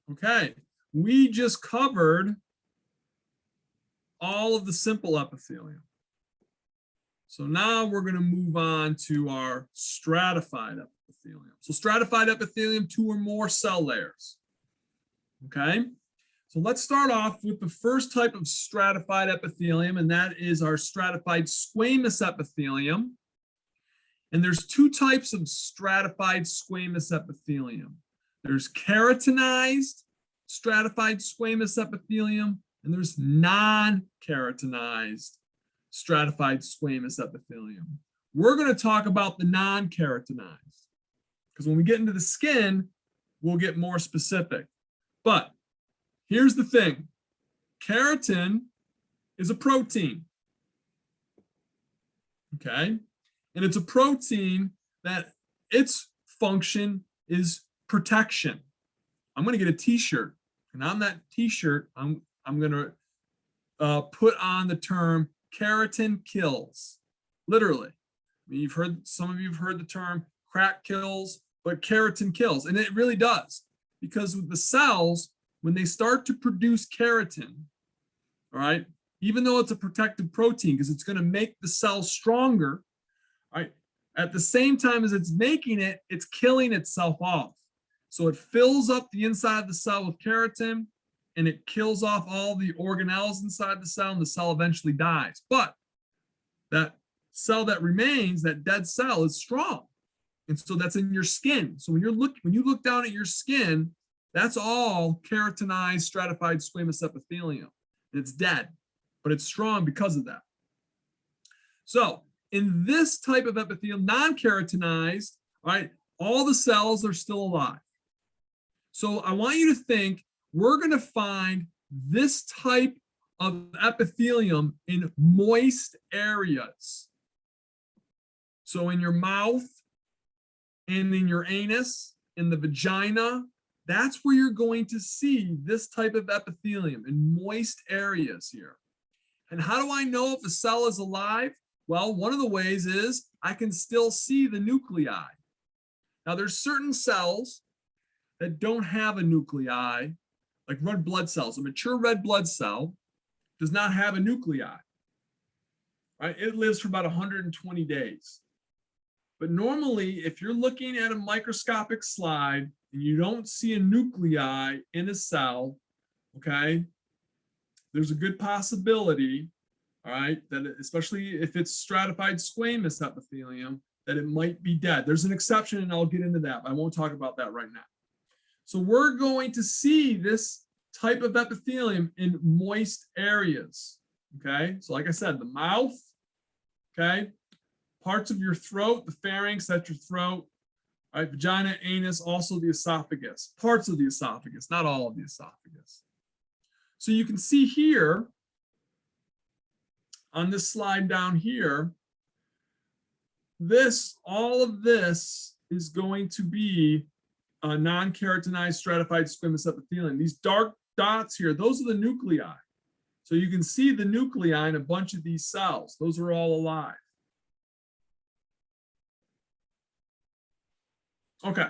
Okay, we just covered all of the simple epithelium. So now we're going to move on to our stratified epithelium. So stratified epithelium, two or more cell layers. Okay, so let's start off with the first type of stratified epithelium, and that is our stratified squamous epithelium. And there's two types of stratified squamous epithelium. There's keratinized stratified squamous epithelium, and there's non-keratinized stratified squamous epithelium. We're going to talk about the non-keratinized, because when we get into the skin, we'll get more specific. But here's the thing. Keratin is a protein. Okay? And it's a protein that its function is protection. I'm going to get a t-shirt, and on that t-shirt, I'm going to put on the term keratin kills. Literally. I mean, some of you have heard the term crack kills, but keratin kills. And it really does, because with the cells, when they start to produce keratin, all right, even though it's a protective protein, because it's going to make the cell stronger, all right, at the same time as it's making it, it's killing itself off. So it fills up the inside of the cell with keratin, and it kills off all the organelles inside the cell, and the cell eventually dies. But that cell that remains, that dead cell, is strong. And so that's in your skin. So when you look down at your skin, that's all keratinized stratified squamous epithelium. And it's dead, but it's strong because of that. So in this type of epithelium, non-keratinized, right, all the cells are still alive. So I want you to think we're going to find this type of epithelium in moist areas. So in your mouth and in your anus, in the vagina, that's where you're going to see this type of epithelium in moist areas here. And how do I know if a cell is alive? Well, one of the ways is I can still see the nuclei. Now, there's certain cells that don't have a nuclei, like red blood cells. A mature red blood cell does not have a nuclei, right? It lives for about 120 days. But normally, if you're looking at a microscopic slide and you don't see a nuclei in a cell, okay, there's a good possibility, all right, that especially if it's stratified squamous epithelium, that it might be dead. There's an exception, and I'll get into that, but I won't talk about that right now. So we're going to see this type of epithelium in moist areas, okay? So like I said, the mouth, okay, parts of your throat, the pharynx, that's your throat, right? Vagina, anus, also the esophagus, parts of the esophagus, not all of the esophagus. So you can see here on this slide down here, all of this is going to be a non-keratinized stratified squamous epithelium. These dark dots here, those are the nuclei. So you can see the nuclei in a bunch of these cells. Those are all alive. Okay.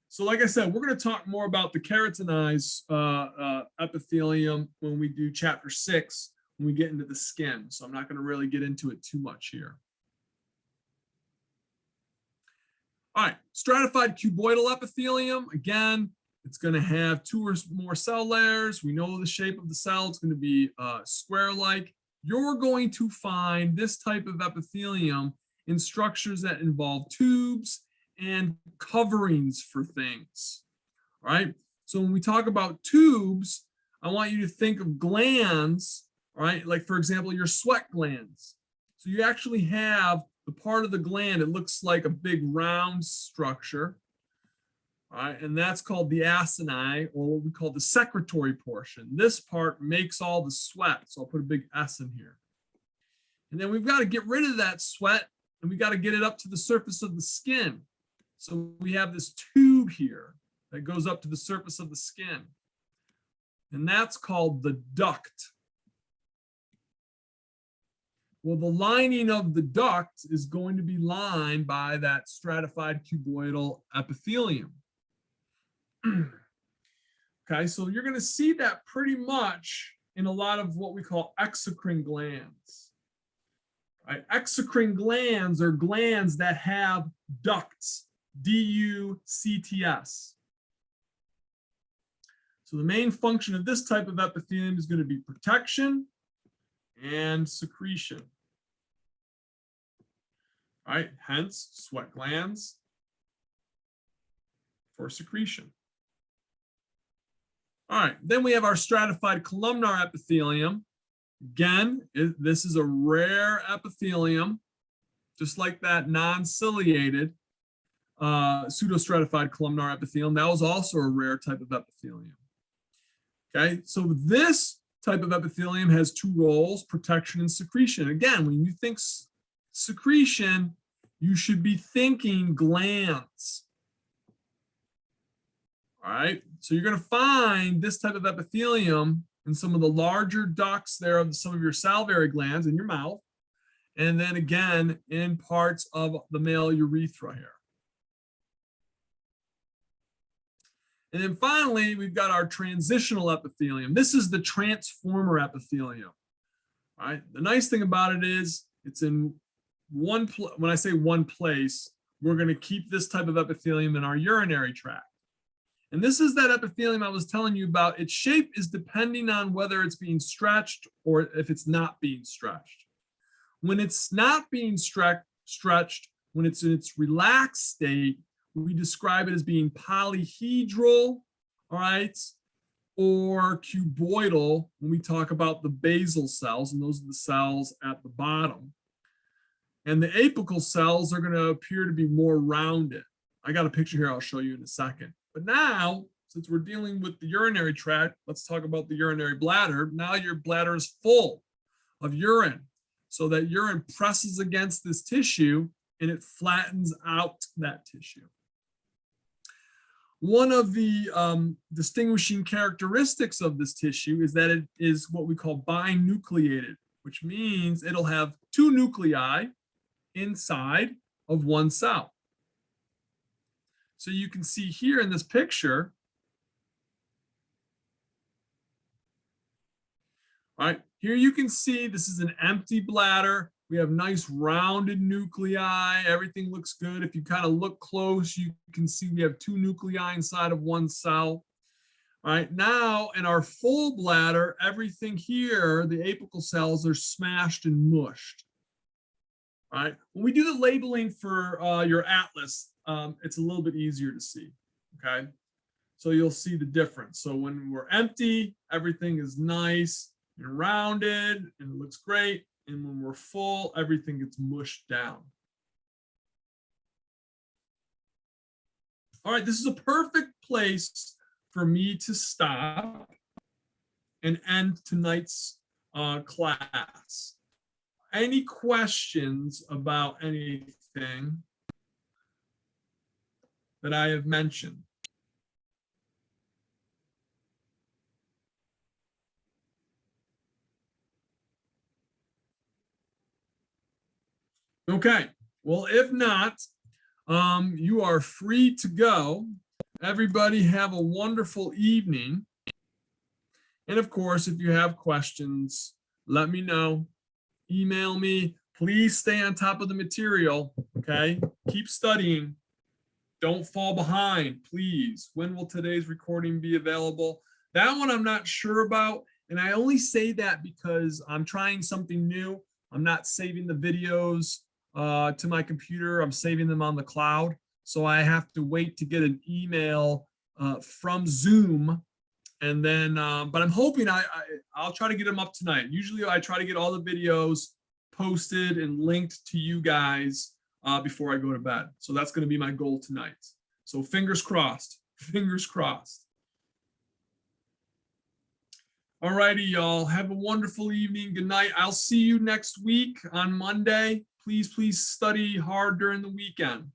So like I said, we're going to talk more about the keratinized epithelium when we do chapter 6, when we get into the skin. So I'm not going to really get into it too much here. All right, stratified cuboidal epithelium. Again, it's going to have 2 or more cell layers. We know the shape of the cell. It's going to be square-like. You're going to find this type of epithelium in structures that involve tubes and coverings for things. All right, so when we talk about tubes, I want you to think of glands, all right, like for example, your sweat glands. So you actually have the part of the gland, it looks like a big round structure, all right, and that's called the acini, or what we call the secretory portion. This part makes all the sweat, so I'll put a big S in here. And then we've got to get rid of that sweat, and we got to get it up to the surface of the skin. So we have this tube here that goes up to the surface of the skin, and that's called the duct. Well, the lining of the duct is going to be lined by that stratified cuboidal epithelium. Okay, so you're going to see that pretty much in a lot of what we call exocrine glands. Right? Exocrine glands are glands that have ducts, D-U-C-T-S. So the main function of this type of epithelium is going to be protection and secretion. All right, hence sweat glands for secretion. All right, then we have our stratified columnar epithelium. Again, this is a rare epithelium, just like that non-ciliated pseudostratified columnar epithelium. That was also a rare type of epithelium. Okay, so this type of epithelium has 2 roles, protection and secretion. Again, when you think secretion, you should be thinking glands. All right, so you're going to find this type of epithelium in some of the larger ducts there of some of your salivary glands in your mouth, and then again in parts of the male urethra here. And then finally, we've got our transitional epithelium. This is the transformer epithelium. All right, the nice thing about it is it's in one place. When I say one place, we're going to keep this type of epithelium in our urinary tract. And this is that epithelium I was telling you about. Its shape is depending on whether it's being stretched or if it's not being stretched. When it's not being stretched, when it's in its relaxed state, we describe it as being polyhedral, all right, or cuboidal when we talk about the basal cells, and those are the cells at the bottom. And the apical cells are going to appear to be more rounded. I got a picture here I'll show you in a second. But now, since we're dealing with the urinary tract, let's talk about the urinary bladder. Now your bladder is full of urine. So that urine presses against this tissue and it flattens out that tissue. One of the distinguishing characteristics of this tissue is that it is what we call binucleated, which means it'll have two nuclei inside of one cell. So you can see here in this picture, all right, here you can see this is an empty bladder. We have nice rounded nuclei. Everything looks good. If you kind of look close, you can see we have two nuclei inside of one cell. All right, now in our full bladder, everything here, the apical cells are smashed and mushed. All right, when we do the labeling for your atlas, it's a little bit easier to see, okay? So you'll see the difference. So when we're empty, everything is nice and rounded and it looks great. And when we're full, everything gets mushed down. All right, this is a perfect place for me to stop and end tonight's class. Any questions about anything that I have mentioned? Okay, well, if not, you are free to go. Everybody have a wonderful evening. And of course, if you have questions, let me know. Email me. Please stay on top of the material, okay? Keep studying. Don't fall behind, please. When will today's recording be available? That one I'm not sure about. And I only say that because I'm trying something new. I'm not saving the videos to my computer. I'm saving them on the cloud. So I have to wait to get an email from Zoom. And then, but I'm hoping I'll try to get them up tonight. Usually I try to get all the videos posted and linked to you guys before I go to bed. So that's going to be my goal tonight. So fingers crossed, fingers crossed. All righty, y'all. Have a wonderful evening. Good night. I'll see you next week on Monday. Please study hard during the weekend.